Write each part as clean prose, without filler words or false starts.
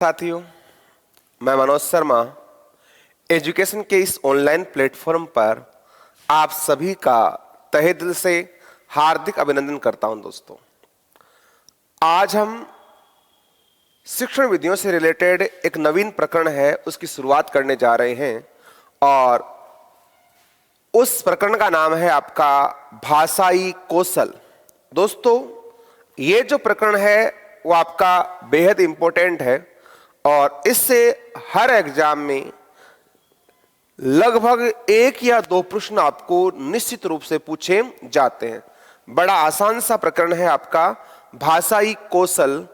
साथियों, मैं मनोज शर्मा एजुकेशन के इस ऑनलाइन प्लेटफॉर्म पर आप सभी का तहे दिल से हार्दिक अभिनंदन करता हूं। दोस्तों, आज हम शिक्षण विधियों से रिलेटेड एक नवीन प्रकरण है उसकी शुरुआत करने जा रहे हैं और उस प्रकरण का नाम है आपका भाषाई कौशल। दोस्तों, ये जो प्रकरण है वो आपका बेहद इंपॉर्टेंट है और इससे हर एग्जाम में लगभग 1 या 2 प्रश्न आपको निश्चित रूप से पूछे जाते हैं। बड़ा आसान सा प्रकरण है आपका भाषाई कौशल,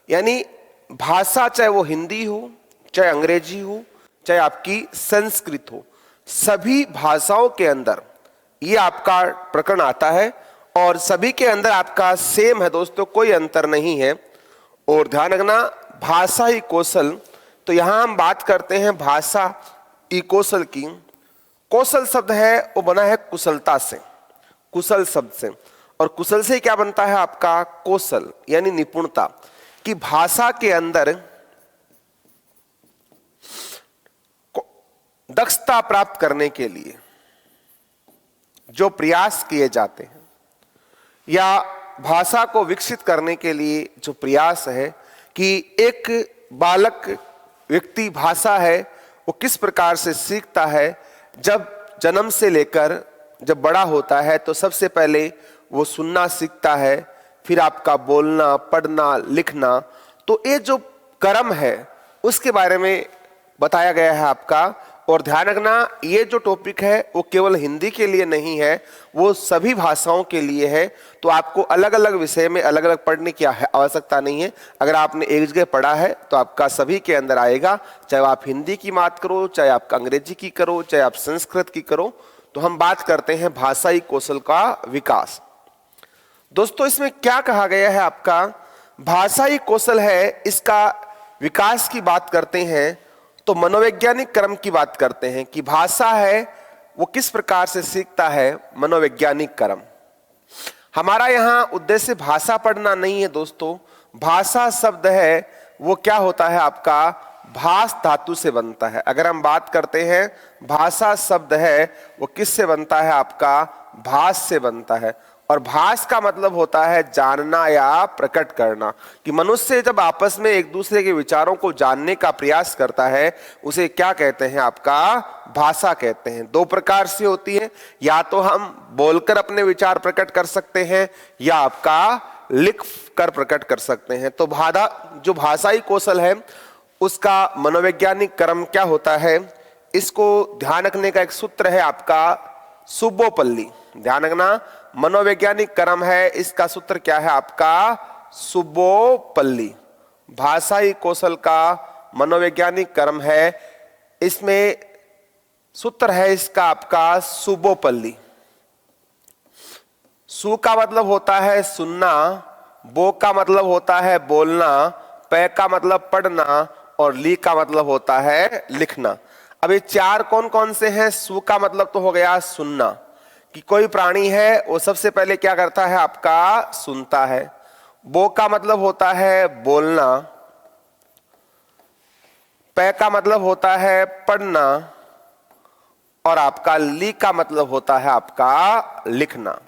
यानी भाषा चाहे वो हिंदी हो, चाहे अंग्रेजी हो, चाहे आपकी संस्कृत हो, सभी भाषाओं के अंदर ये आपका प्रकरण आता है और सभी के अंदर आपका सेम है दोस्तों, कोई अंतर नहीं है। और ध्यान रखना, भाषा ही कौशल, तो यहां हम बात करते हैं भाषा ई कौशल की। कौशल शब्द है वो बना है कुशलता से, कुशल शब्द से, और कुशल से क्या बनता है आपका कौशल, यानी निपुणता। कि भाषा के अंदर दक्षता प्राप्त करने के लिए जो प्रयास किए जाते हैं या भाषा को विकसित करने के लिए जो प्रयास है कि एक बालक व्यक्ति भाषा है वो किस प्रकार से सीखता है। जब जन्म से लेकर जब बड़ा होता है तो सबसे पहले वो सुनना सीखता है, फिर आपका बोलना, पढ़ना, लिखना। तो ये जो क्रम है उसके बारे में बताया गया है आपका। और ध्यान रखना, ये जो टॉपिक है वो केवल हिंदी के लिए नहीं है, वो सभी भाषाओं के लिए है। तो आपको अलग अलग विषय में अलग अलग पढ़ने की आवश्यकता नहीं है। अगर आपने एक जगह पढ़ा है तो आपका सभी के अंदर आएगा, चाहे आप हिंदी की बात करो, चाहे आप अंग्रेजी की करो, चाहे आप संस्कृत की करो। तो हम बात करते हैं भाषाई कौशल का विकास। दोस्तों, इसमें क्या कहा गया है आपका भाषाई कौशल है, इसका विकास की बात करते हैं तो मनोवैज्ञानिक क्रम की बात करते हैं कि भाषा है वो किस प्रकार से सीखता है। मनोवैज्ञानिक क्रम, हमारा यहां उद्देश्य भाषा पढ़ना नहीं है दोस्तों। भाषा शब्द है वो क्या होता है आपका भाष धातु से बनता है। अगर हम बात करते हैं भाषा शब्द है वो किस से बनता है आपका भाष से बनता है। और भाष का मतलब होता है जानना या प्रकट करना। कि मनुष्य जब आपस में एक दूसरे के विचारों को जानने का प्रयास करता है उसे क्या कहते हैं आपका भाषा कहते हैं। 2 प्रकार से होती है, या तो हम बोलकर अपने विचार प्रकट कर सकते हैं या आपका लिख कर प्रकट कर सकते हैं। तो जो भाषाई कौशल है उसका मनोवैज्ञानिक क्रम क्या होता है, इसको ध्यान रखने का एक सूत्र है आपका सुब्बोपल्ली। ध्यान रखना, मनोवैज्ञानिक क्रम है, इसका सूत्र क्या है आपका सुब्बोपल्ली। भाषाई कौशल का मनोवैज्ञानिक क्रम है, इसमें सूत्र है इसका आपका सुब्बोपल्ली। सु का मतलब होता है सुनना, बो का मतलब होता है बोलना, पै का मतलब पढ़ना और ली का मतलब होता है लिखना। अब ये 4 कौन कौन से हैं। सु का मतलब तो हो गया सुनना, कि कोई प्राणी है वो सबसे पहले क्या करता है आपका सुनता है। बो का मतलब होता है बोलना, पै का मतलब होता है पढ़ना और आपका ली का मतलब होता है आपका लिखना।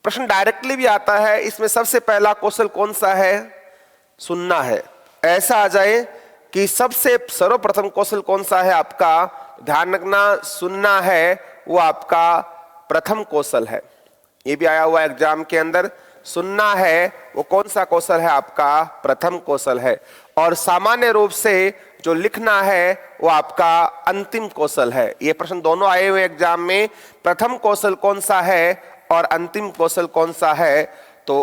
प्रश्न डायरेक्टली भी आता है, इसमें सबसे पहला कौशल कौन सा है, सुनना है। ऐसा आ जाए कि सबसे सर्वप्रथम कौशल कौन सा है आपका, ध्यान रखना, सुनना है वो आपका प्रथम कौशल है। ये भी आया हुआ एग्जाम के अंदर, सुनना है वो कौन सा कौशल है आपका प्रथम कौशल है। और सामान्य रूप से जो लिखना है वो आपका अंतिम कौशल है। ये प्रश्न दोनों आए हुए एग्जाम में, प्रथम कौशल कौन सा है और अंतिम कौशल कौन सा है। तो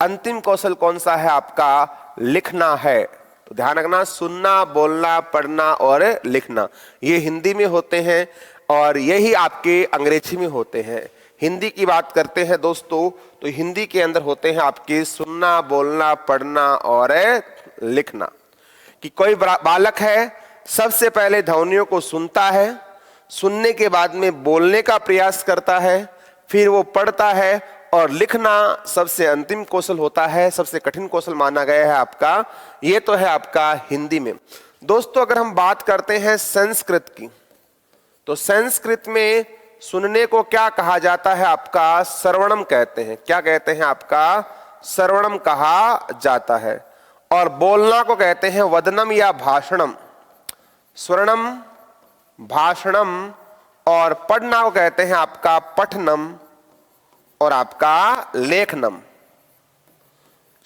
अंतिम कौशल कौन सा है आपका लिखना है। तो ध्यान रखना, सुनना, बोलना, पढ़ना और लिखना ये हिंदी में होते हैं और यही आपके अंग्रेजी में होते हैं। हिंदी की बात करते हैं दोस्तों तो हिंदी के अंदर होते हैं आपके सुनना, बोलना, पढ़ना और लिखना। कि कोई बालक है सबसे पहले ध्वनियों को सुनता है, सुनने के बाद में बोलने का प्रयास करता है, फिर वो पढ़ता है और लिखना सबसे अंतिम कौशल होता है, सबसे कठिन कौशल माना गया है आपका। ये तो है आपका हिंदी में। दोस्तों अगर हम बात करते हैं संस्कृत की, तो संस्कृत में सुनने को क्या कहा जाता है आपका? श्रवणम कहते हैं। क्या कहते हैं आपका? श्रवणम कहा जाता है। और बोलना को कहते हैं वदनम या भाषणम। स्वर्णम, भाषणम। और पढ़ना को कहते हैं आपका पठनम और आपका लेखनम।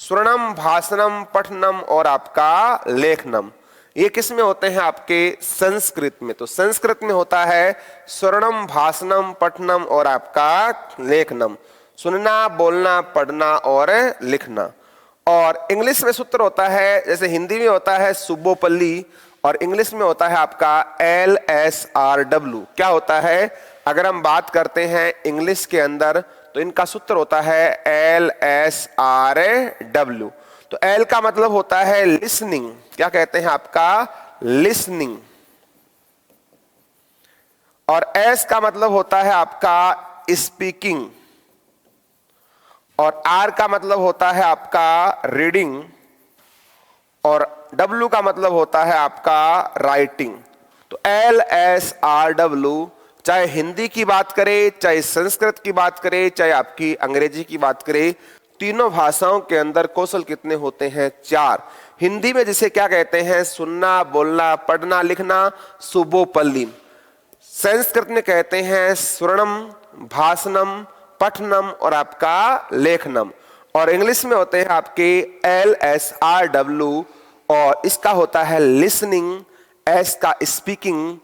स्वर्णम, भाषणम, पठनम और आपका लेखनम, ये किस में होते हैं? आपके संस्कृत में। तो संस्कृत में होता है स्वर्णम, भाषणम, पठनम और आपका लेखनम। सुनना, बोलना, पढ़ना और लिखना। और इंग्लिश में सूत्र होता है, जैसे हिंदी में होता है सुबोपल्ली और इंग्लिश में होता है आपका LSRW। क्या होता है? अगर हम बात करते हैं इंग्लिश के अंदर तो इनका सूत्र होता है LSRW। तो L का मतलब होता है लिसनिंग। क्या कहते हैं आपका? लिसनिंग। और S का मतलब होता है आपका स्पीकिंग। और R का मतलब होता है आपका रीडिंग। और W का मतलब होता है आपका राइटिंग। तो LSRW, चाहे हिंदी की बात करें, चाहे संस्कृत की बात करें, चाहे आपकी अंग्रेजी की बात करें, तीनों भाषाओं के अंदर कौशल कितने होते हैं? 4। हिंदी में जिसे क्या कहते हैं? सुनना, बोलना, पढ़ना, लिखना, सुबोपल्ली। संस्कृत में कहते हैं स्वर्णम, भाषणम, पठनम और आपका लेखनम। और इंग्लिश में होते हैं आपके LSRW और इसका होता है लिसनिंग, S का स्पीकिंग,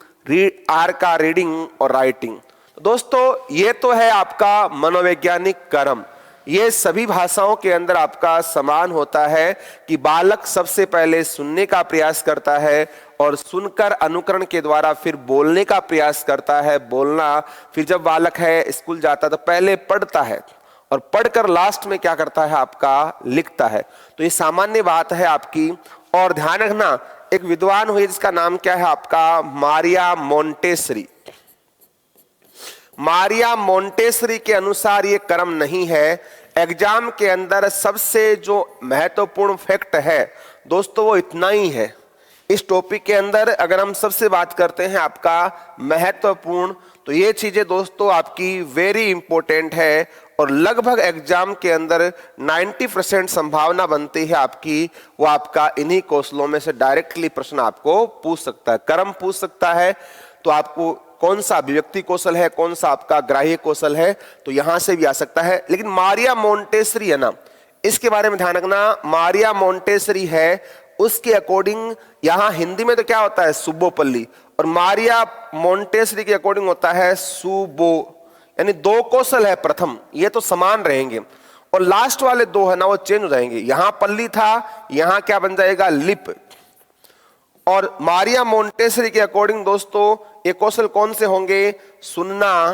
R का रीडिंग और राइटिंग। दोस्तों ये तो है आपका मनोवैज्ञानिक क्रम। ये सभी भाषाओं के अंदर आपका समान होता है कि बालक सबसे पहले सुनने का प्रयास करता है और सुनकर अनुकरण के द्वारा फिर बोलने का प्रयास करता है। बोलना, फिर जब बालक है स्कूल जाता है तो पहले पढ़ता है और पढ़कर लास्ट में क्या करता है? आपका लिखता है। तो ये सामान्य बात है आपकी। और ध्यान रखना, एक विद्वान हुई जिसका नाम क्या है आपका? Maria Montessori. मारिया मोंटेसरी के अनुसार ये क्रम नहीं है। एग्जाम के अंदर सबसे जो महत्वपूर्ण फैक्ट है दोस्तों वो इतना ही है। इस टॉपिक के अंदर अगर हम सबसे बात करते हैं आपका महत्वपूर्ण, तो ये चीजें दोस्तों आपकी वेरी इंपॉर्टेंट है और लगभग एग्जाम के अंदर 90% संभावना बनती है आपकी, वो आपका इन्हीं कौशलों में से डायरेक्टली प्रश्न आपको पूछ सकता है। क्रम पूछ सकता है तो आपको कौन सा अभिव्यक्ति कौशल है, कौन सा आपका ग्राह्य कौशल है, तो यहां से भी आ सकता है। लेकिन मारिया मोंटेसरी है ना, इसके बारे में ध्यान रखना। मारिया मोंटेसरी है, उसके अकॉर्डिंग यहां हिंदी में तो क्या होता है? सुबोपल्ली। और मारिया मोंटेसरी के अकॉर्डिंग होता है सुबो, यानी 2 कौशल है प्रथम, ये तो समान रहेंगे और लास्ट वाले 2 है ना वो चेंज हो जाएंगे। यहां पल्ली था, यहां क्या बन जाएगा? लिप। और मारिया मोंटेसरी के अकॉर्डिंग दोस्तों ये कौशल कौन से होंगे? सुनना,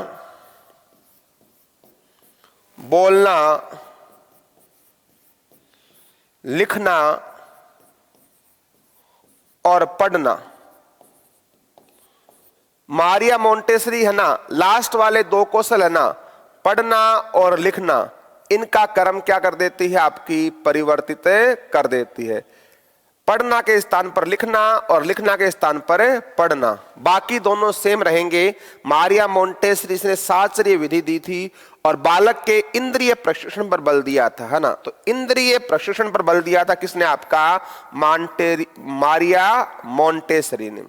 बोलना, लिखना और पढ़ना। मारिया मोंटेसरी है ना, लास्ट वाले 2 कौशल है ना, पढ़ना और लिखना, इनका क्रम क्या कर देती है? आपकी परिवर्तित कर देती है। पढ़ना के स्थान पर लिखना और लिखना के स्थान पर पढ़ना, बाकी दोनों सेम रहेंगे। मारिया मोंटेसरी ने साहचर्य विधि दी थी और बालक के इंद्रिय प्रशिक्षण पर बल दिया था, है ना। तो इंद्रिय प्रशिक्षण पर बल दिया था किसने? आपका मारिया मोंटेसरी ने।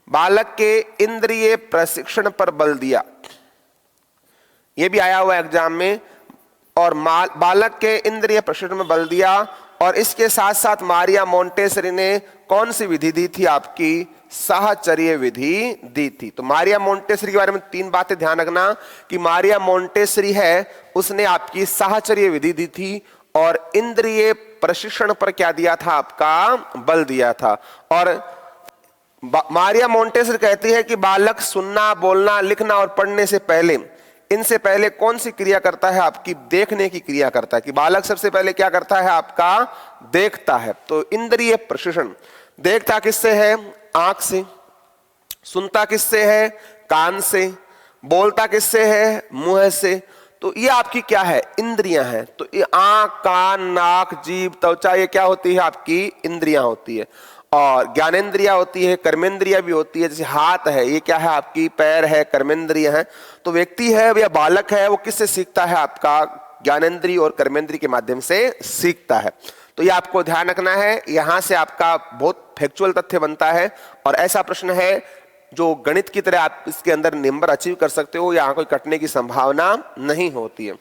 बालक के इंद्रिय प्रशिक्षण पर बल दिया, यह भी आया हुआ एग्जाम में। और बालक के इंद्रिय प्रशिक्षण में बल दिया। और इसके साथ साथ मारिया मोंटेसरी ने कौन सी विधि दी थी? आपकी साहचर्य विधि दी थी। तो मारिया मोंटेसरी के बारे में 3 बातें ध्यान रखना कि मारिया मोंटेसरी है, उसने आपकी साहचर्य विधि दी थी और इंद्रिय प्रशिक्षण पर क्या दिया था? आपका बल दिया था। और मारिया मोंटेसरी कहती है कि बालक सुनना, बोलना, लिखना और पढ़ने से पहले, इनसे पहले कौन सी क्रिया करता है? आपकी देखने की क्रिया करता है। कि बालक सबसे पहले क्या करता है? आपका देखता है। तो इंद्रिय प्रशिक्षण, देखता किससे है? आंख से। सुनता किससे है? कान से। बोलता किससे है? मुंह से। तो ये आपकी क्या है, इंद्रियां हैं। तो ये आंख, कान, नाक, जीभ, त्वचा, ये क्या होती है, आपकी इंद्रियां होती है। और ज्ञानेंद्रिया होती है, कर्मेंद्रिया भी होती है। जैसे हाथ है, ये क्या है आपकी, पैर है, कर्मेंद्रिय है। तो व्यक्ति है या बालक है, वो किससे सीखता है, आपका ज्ञानेंद्रिय और कर्मेंद्रिय के माध्यम से सीखता है। तो ये आपको ध्यान रखना है, यहां से आपका बहुत फैक्चुअल तथ्य बनता है। और ऐसा प्रश्न है जो गणित की तरह आप इसके अंदर नंबर अचीव कर सकते हो, यहां कोई कटने की संभावना नहीं होती है।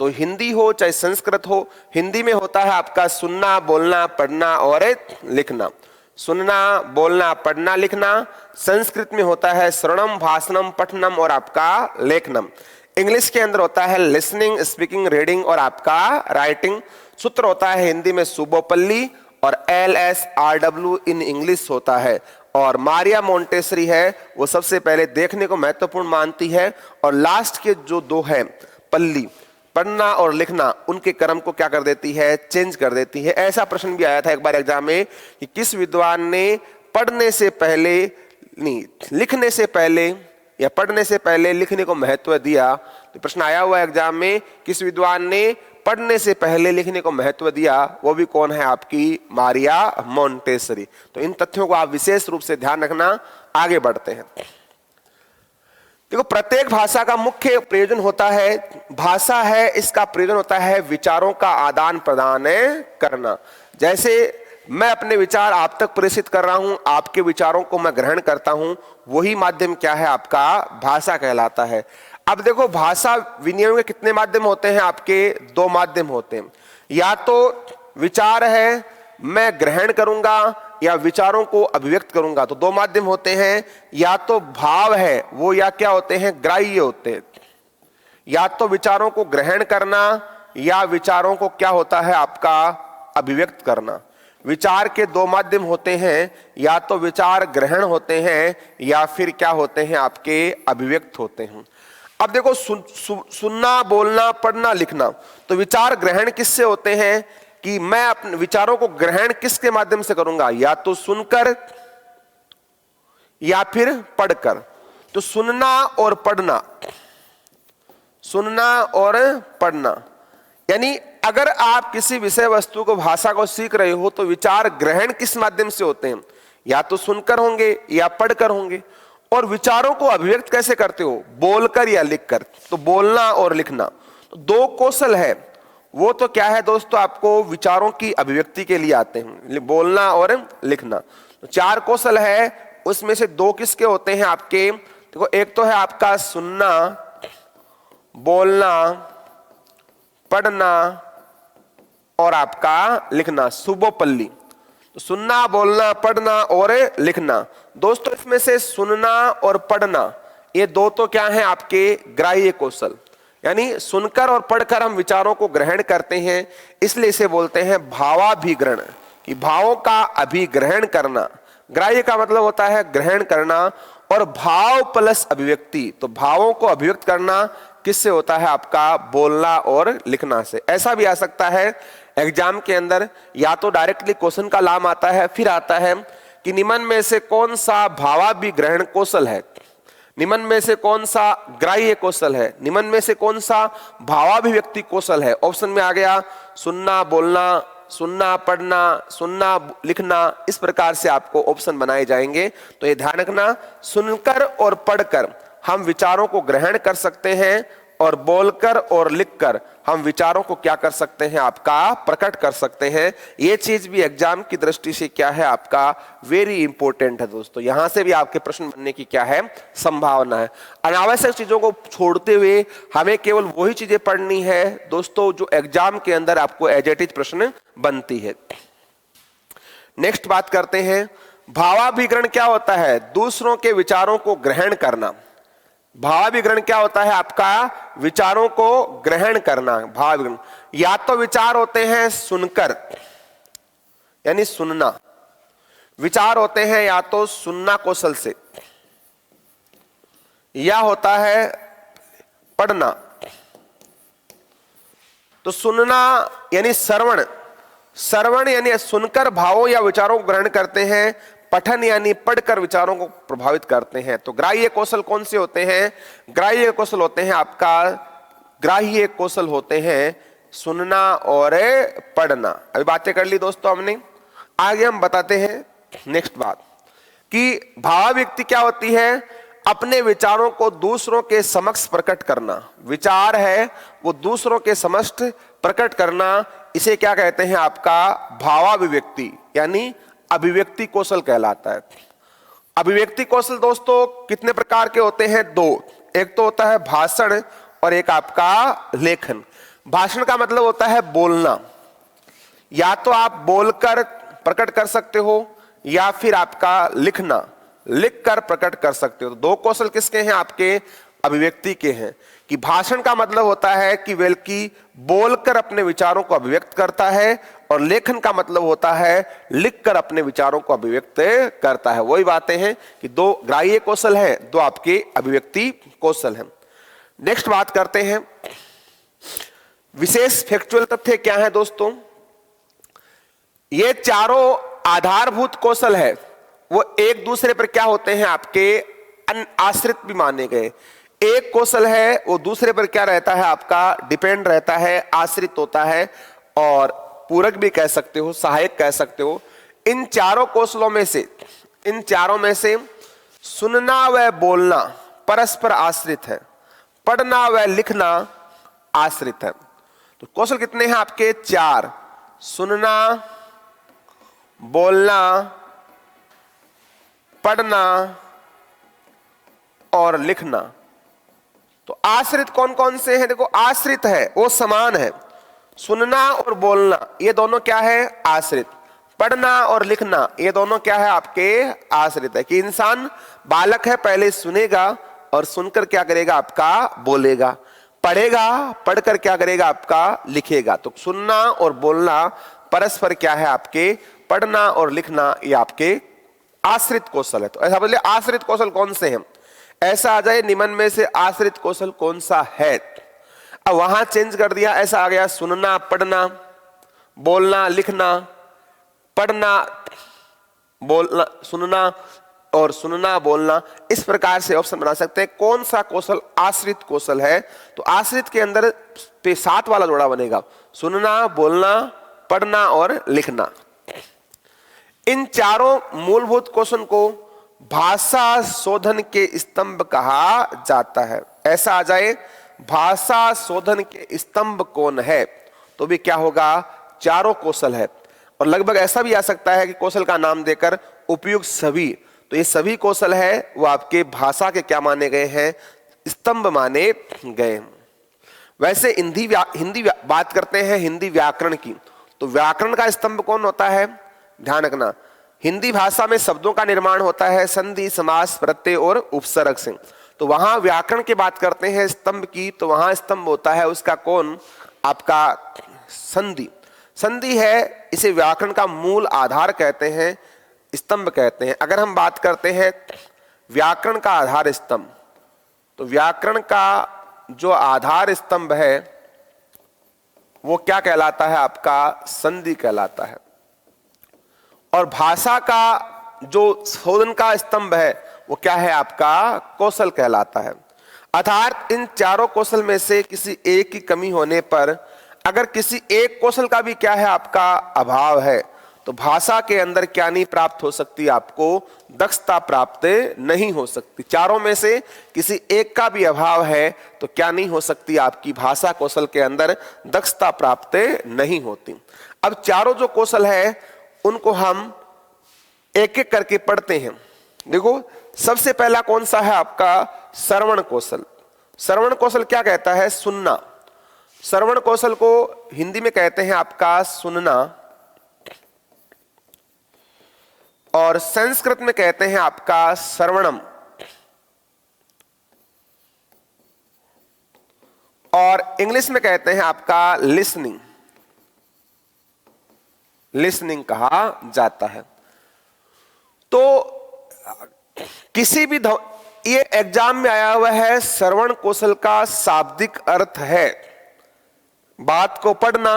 तो हिंदी हो चाहे संस्कृत हो, हिंदी में होता है आपका सुनना, बोलना, पढ़ना और लिखना। सुनना, बोलना, पढ़ना, लिखना। संस्कृत में होता है श्रवणम, भाषणम, पठनम और आपका लेखनम। इंग्लिश के अंदर होता है लिसनिंग, स्पीकिंग, रीडिंग और आपका राइटिंग। सूत्र होता है हिंदी में सुबोपल्ली और LSRW इन इंग्लिश होता है। और मारिया मोंटेसरी है, वो सबसे पहले देखने को महत्वपूर्ण मानती है। और लास्ट के जो दो है पल्ली, पढ़ना और लिखना, उनके क्रम को क्या कर देती है, चेंज कर देती है। ऐसा प्रश्न भी आया था एक बार एग्जाम में कि किस विद्वान ने पढ़ने से पहले नहीं, लिखने से पहले या पढ़ने से पहले लिखने को महत्व दिया। तो प्रश्न आया हुआ एग्जाम में, किस विद्वान ने पढ़ने से पहले लिखने को महत्व दिया, वो भी कौन है, आपकी मारिया मोंटेसरी। तो इन तथ्यों को आप विशेष रूप से ध्यान रखना। आगे बढ़ते हैं। देखो, प्रत्येक भाषा का मुख्य प्रयोजन होता है, भाषा है इसका प्रयोजन होता है विचारों का आदान प्रदान करना। जैसे मैं अपने विचार आप तक प्रेषित कर रहा हूं, आपके विचारों को मैं ग्रहण करता हूं, वही माध्यम क्या है, आपका भाषा कहलाता है। अब देखो, भाषा विनिमय के कितने माध्यम होते हैं, आपके दो माध्यम होते हैं। या तो विचार है, मैं ग्रहण करूंगा या विचारों को अभिव्यक्त करूंगा, तो दो माध्यम होते हैं। या तो भाव है, वो या क्या होते हैं, ग्राह्य होते हैं। या तो विचारों को ग्रहण करना या विचारों को क्या होता है, आपका अभिव्यक्त करना। विचार के दो माध्यम होते हैं, या तो विचार ग्रहण होते हैं या फिर क्या होते हैं, आपके अभिव्यक्त होते हैं। अब देखो, सुनना, बोलना, पढ़ना, लिखना, तो विचार ग्रहण किससे होते हैं कि मैं अपने विचारों को ग्रहण किसके माध्यम से करूंगा, या तो सुनकर या फिर पढ़कर। तो सुनना और पढ़ना, सुनना और पढ़ना, यानी अगर आप किसी विषय वस्तु को, भाषा को सीख रहे हो, तो विचार ग्रहण किस माध्यम से होते हैं, या तो सुनकर होंगे या पढ़कर होंगे। और विचारों को अभिव्यक्त कैसे करते हो, बोलकर या लिखकर। तो बोलना और लिखना तो दो कौशल है, वो तो क्या है दोस्तों, आपको विचारों की अभिव्यक्ति के लिए आते हैं, बोलना और लिखना। तो चार कौशल है, उसमें से दो किसके होते हैं आपके, देखो, एक तो है आपका सुनना, बोलना, पढ़ना और आपका लिखना, सुबोपल्ली। तो सुनना, बोलना, पढ़ना और लिखना। दोस्तों, इसमें से सुनना और पढ़ना, ये दो तो क्या है, आपके ग्राह्य कौशल, यानी सुनकर और पढ़कर हम विचारों को ग्रहण करते हैं, इसलिए इसे बोलते हैं भावाभिग्रहण, कि भावों का अभिग्रहण करना। ग्राह्य का मतलब होता है ग्रहण करना, और भाव प्लस अभिव्यक्ति, तो भावों को अभिव्यक्त करना किससे होता है, आपका बोलना और लिखना से। ऐसा भी आ सकता है एग्जाम के अंदर, या तो डायरेक्टली क्वेश्चन का नाम आता है, फिर आता है कि निम्न में से कौन सा भावाभिग्रहण कौशल है, निम्न में से कौन सा ग्राह्य कौशल है, निम्न में से कौन सा भावाभिव्यक्ति कौशल है। ऑप्शन में आ गया सुनना, बोलना, सुनना, पढ़ना, सुनना, लिखना, इस प्रकार से आपको ऑप्शन बनाए जाएंगे। तो ये ध्यान रखना, सुनकर और पढ़कर हम विचारों को ग्रहण कर सकते हैं, और बोलकर और लिखकर हम विचारों को क्या कर सकते हैं, आपका प्रकट कर सकते हैं। ये चीज भी एग्जाम की दृष्टि से क्या है, आपका वेरी इंपॉर्टेंट है दोस्तों। यहां से भी आपके प्रश्न बनने की क्या है, संभावना है। अनावश्यक चीजों को छोड़ते हुए हमें केवल वही चीजें पढ़नी है दोस्तों जो एग्जाम के अंदर आपको एज इट इज प्रश्न बनती है। नेक्स्ट बात करते हैं, भावाभिग्रहण क्या होता है, दूसरों के विचारों को ग्रहण करना। भावाभिग्रहण क्या होता है, आपका विचारों को ग्रहण करना। भावाभिग्रहण या तो विचार होते हैं सुनकर, यानी सुनना, विचार होते हैं या तो सुनना कौशल से, या होता है पढ़ना। तो सुनना यानी श्रवण, श्रवण यानी सुनकर भावों या विचारों को ग्रहण करते हैं, पठन यानी पढ़कर विचारों को प्रभावित करते हैं। तो ग्राह्य कौशल कौन से होते हैं, ग्राह्य कौशल होते हैं आपका ग्राह्य कौशल होते हैं सुनना और पढ़ना। अभी बातें कर ली दोस्तों हमने, आगे हम बताते हैं नेक्स्ट बात कि भावाभिव्यक्ति क्या होती है। अपने विचारों को दूसरों के समक्ष प्रकट करना, विचार है वो दूसरों के समक्ष प्रकट करना, इसे क्या कहते हैं आपका भावाभिव्यक्ति यानी अभिव्यक्ति कौशल कहलाता है। अभिव्यक्ति कौशल दोस्तों कितने प्रकार के होते हैं? दो। एक तो होता है भाषण और एक आपका लेखन। भाषण का मतलब होता है बोलना, या तो आप बोलकर प्रकट कर सकते हो या फिर आपका लिखना, लिखकर प्रकट कर सकते हो। तो दो कौशल किसके हैं? आपके अभिव्यक्ति के हैं। कि भाषण का मतलब होता है कि व्यक्ति बोलकर अपने विचारों को अभिव्यक्त करता है, और लेखन का मतलब होता है लिखकर अपने विचारों को अभिव्यक्त करता है। वही बातें हैं कि दो ग्राह्य कौशल हैं, दो आपके अभिव्यक्ति कौशल हैं। नेक्स्ट बात करते हैं, विशेष फैक्चुअल तथ्य क्या है दोस्तों? ये चारों आधारभूत कौशल है वो एक दूसरे पर क्या होते हैं? आपके आश्रित भी माने गए। एक कौशल है वो दूसरे पर क्या रहता है? आपका डिपेंड रहता है, आश्रित होता है, और पूरक भी कह सकते हो, सहायक कह सकते हो। इन चारों कौशलों में से, इन चारों में से सुनना व बोलना परस्पर आश्रित है, पढ़ना व लिखना आश्रित है। तो कौशल कितने हैं आपके? चार। सुनना, बोलना, पढ़ना और लिखना। तो आश्रित कौन कौन से हैं? देखो आश्रित है वो समान है, सुनना और बोलना ये दोनों क्या है? आश्रित। पढ़ना और लिखना ये दोनों क्या है? आपके आश्रित है। कि इंसान बालक है, पहले सुनेगा और सुनकर क्या करेगा? आपका बोलेगा। पढ़ेगा, पढ़कर क्या करेगा? आपका लिखेगा। तो सुनना और बोलना परस्पर क्या है? आपके पढ़ना और लिखना ये आपके आश्रित कौशल है। तो ऐसा बोले आश्रित कौशल कौन से हैं? ऐसा आ जाए निम्न में से आश्रित कौशल कौन सा है? अब वहां चेंज कर दिया, ऐसा आ गया सुनना, पढ़ना, बोलना, लिखना, पढ़ना, बोलना, सुनना और सुनना, बोलना। इस प्रकार से ऑप्शन बना सकते हैं कौन सा कौशल आश्रित कौशल है। तो आश्रित के अंदर पे सात वाला जोड़ा बनेगा, सुनना, बोलना, पढ़ना और लिखना। इन चारों मूलभूत कौशल को भाषा शोधन के स्तंभ कहा जाता है। ऐसा आ जाए भाषा शोधन के स्तंभ कौन है? तो भी क्या होगा? चारों कौशल है। और लगभग ऐसा भी आ सकता है कि कौशल का नाम देकर उपयुक्त सभी। तो ये सभी कौशल है वो आपके भाषा के क्या माने गए हैं? स्तंभ माने गए। वैसे हिंदी बात करते हैं हिंदी व्याकरण की, तो व्याकरण का स्तंभ कौन होता है? ध्यान रखना, हिंदी भाषा में शब्दों का निर्माण होता है संधि, समास, प्रत्यय और उपसर्ग से। तो वहां व्याकरण की बात करते हैं स्तंभ की, तो वहां स्तंभ होता है उसका कौन? आपका संधि। संधि है, इसे व्याकरण का मूल आधार कहते हैं, स्तंभ कहते हैं। अगर हम बात करते हैं व्याकरण का आधार स्तंभ, तो व्याकरण का जो आधार स्तंभ है वो क्या कहलाता है? आपका संधि कहलाता है। और भाषा का जो शोधन का स्तंभ है वो क्या है? आपका कौशल कहलाता है। अर्थात इन चारों कौशल में से किसी एक की कमी होने पर, अगर किसी एक कौशल का भी क्या है? आपका अभाव है, तो भाषा के अंदर क्या नहीं प्राप्त हो सकती? आपको दक्षता प्राप्त नहीं हो सकती। चारों में से किसी एक का भी अभाव है तो क्या नहीं हो सकती? आपकी भाषा कौशल के अंदर दक्षता प्राप्त नहीं होती। अब चारों जो कौशल है उनको हम एक एक करके पढ़ते हैं। देखो सबसे पहला कौन सा है? आपका श्रवण कौशल। श्रवण कौशल क्या कहता है? सुनना। श्रवण कौशल को हिंदी में कहते हैं आपका सुनना, और संस्कृत में कहते हैं आपका श्रवणम, और इंग्लिश में कहते हैं आपका लिसनिंग। लिसनिंग कहा जाता है। तो किसी भी ये एग्जाम में आया हुआ है, श्रवण कौशल का शाब्दिक अर्थ है बात को पढ़ना,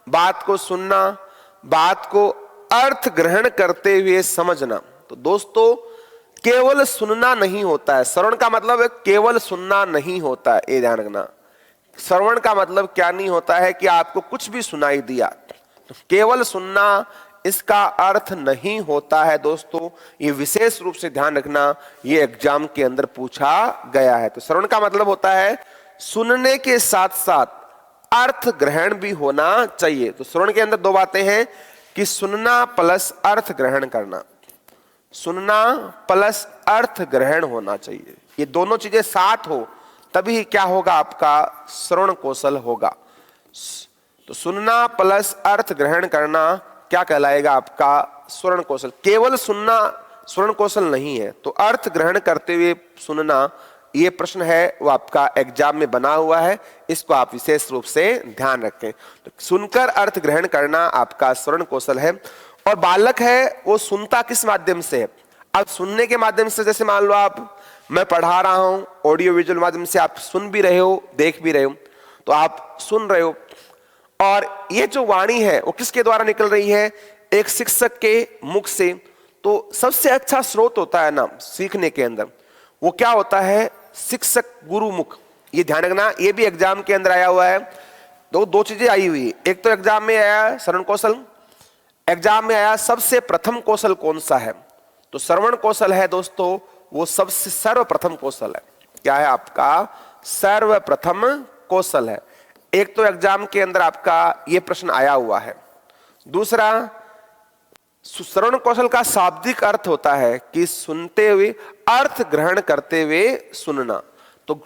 बात को सुनना, बात को अर्थ ग्रहण करते हुए समझना। तो दोस्तों केवल सुनना नहीं होता है, श्रवण का मतलब केवल सुनना नहीं होता है, ये ध्यान रखना। श्रवण का मतलब क्या नहीं होता है कि आपको कुछ भी सुनाई दिया, तो केवल सुनना इसका अर्थ नहीं होता है दोस्तों। ये विशेष रूप से ध्यान रखना, ये एग्जाम के अंदर पूछा गया है। तो श्रवण का मतलब होता है सुनने के साथ साथ अर्थ ग्रहण भी होना चाहिए। तो श्रवण के अंदर दो बातें हैं कि सुनना प्लस अर्थ ग्रहण करना, सुनना प्लस अर्थ ग्रहण होना चाहिए। ये दोनों चीजें साथ हो तभी क्या होगा, आपका श्रवण कौशल होगा। तो सुनना प्लस अर्थ ग्रहण करना क्या कहलाएगा, आपका श्रवण कौशल। केवल सुनना श्रवण कौशल नहीं है, तो अर्थ ग्रहण करते हुए सुनना, ये प्रश्न है वो आपका एग्जाम में बना हुआ है, इसको आप विशेष रूप से ध्यान रखें। तो सुनकर अर्थ ग्रहण करना आपका श्रवण कौशल है। और बालक है वो सुनता किस माध्यम से है, अब सुनने के माध्यम से, जैसे मान लो आप, मैं पढ़ा रहा हूं, ऑडियो विजुअल माध्यम से आप सुन भी रहे हो, देख भी रहे हो, तो आप सुन रहे हो। और ये जो वाणी है वो किसके द्वारा निकल रही है, एक शिक्षक के मुख से। तो सबसे अच्छा स्रोत होता है ना सीखने के अंदर, वो क्या होता है, शिक्षक गुरु मुख। ये ध्यान रखना, ये भी एग्जाम के अंदर आया हुआ है। दो चीजें आई हुई है, एक तो एग्जाम में आया श्रवण कौशल, एग्जाम में आया सबसे प्रथम कौशल कौन सा है, तो श्रवण कौशल है दोस्तों, वो सबसे सर्वप्रथम कौशल है। क्या है, आपका सर्वप्रथम कौशल है। एक तो एग्जाम के अंदर आपका ये प्रश्न आया हुआ है। दूसरा, श्रवण कौशल का शाब्दिक अर्थ होता है कि सुनते हुए अर्थ ग्रहण करते हुए सुनना। तो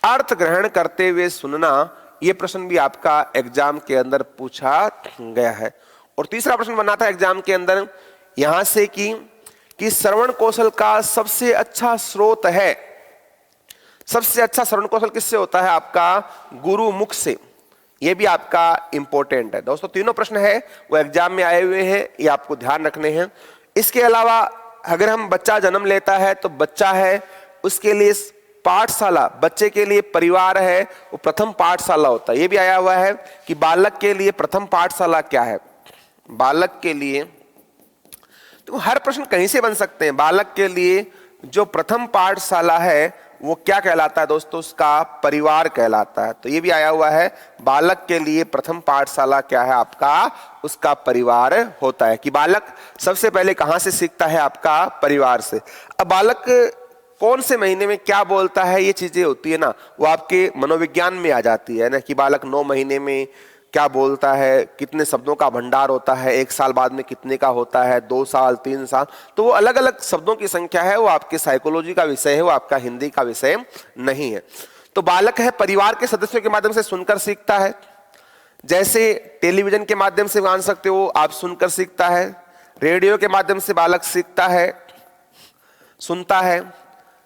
अर्थ ग्रहण करते हुए सुनना, ये प्रश्न भी आपका एग्जाम के अंदर पूछा गया है। और तीसरा प्रश्न बना था एग्जाम के अंदर यहां से कि श्रवण कौशल का सबसे अच्छा स्रोत है, सबसे अच्छा श्रवण कौशल किससे होता है, आपका गुरु मुख से। ये भी आपका इंपॉर्टेंट है दोस्तों। तीनों प्रश्न है वो एग्जाम में आए हुए हैं, ये आपको ध्यान रखने हैं। इसके अलावा अगर हम बच्चा जन्म लेता है तो बच्चा है उसके लिए पाठशाला, बच्चे के लिए परिवार है वो प्रथम पाठशाला होता है। ये भी आया हुआ है कि बालक के लिए प्रथम पाठशाला क्या है, बालक के लिए। तो हर प्रश्न कहीं से बन सकते हैं। बालक के लिए जो प्रथम पाठशाला है वो क्या कहलाता है दोस्तों, उसका परिवार कहलाता है। तो ये भी आया हुआ है, बालक के लिए प्रथम पाठशाला क्या है, आपका उसका परिवार होता है। कि बालक सबसे पहले कहां से सीखता है, आपका परिवार से। अब बालक कौन से महीने में क्या बोलता है, ये चीजें होती है ना, वो आपके मनोविज्ञान में आ जाती है ना, कि बालक 9 महीने में क्या बोलता है, कितने शब्दों का भंडार होता है, 1 साल बाद में कितने का होता है, 2 साल 3 साल, तो वो अलग अलग शब्दों की संख्या है, वो आपके साइकोलॉजी का विषय है, वो आपका हिंदी का विषय नहीं है। तो बालक है परिवार के सदस्यों के माध्यम से सुनकर सीखता है। जैसे टेलीविजन के माध्यम से जान सकते हो आप, सुनकर सीखता है। रेडियो के माध्यम से बालक सीखता है, सुनता है।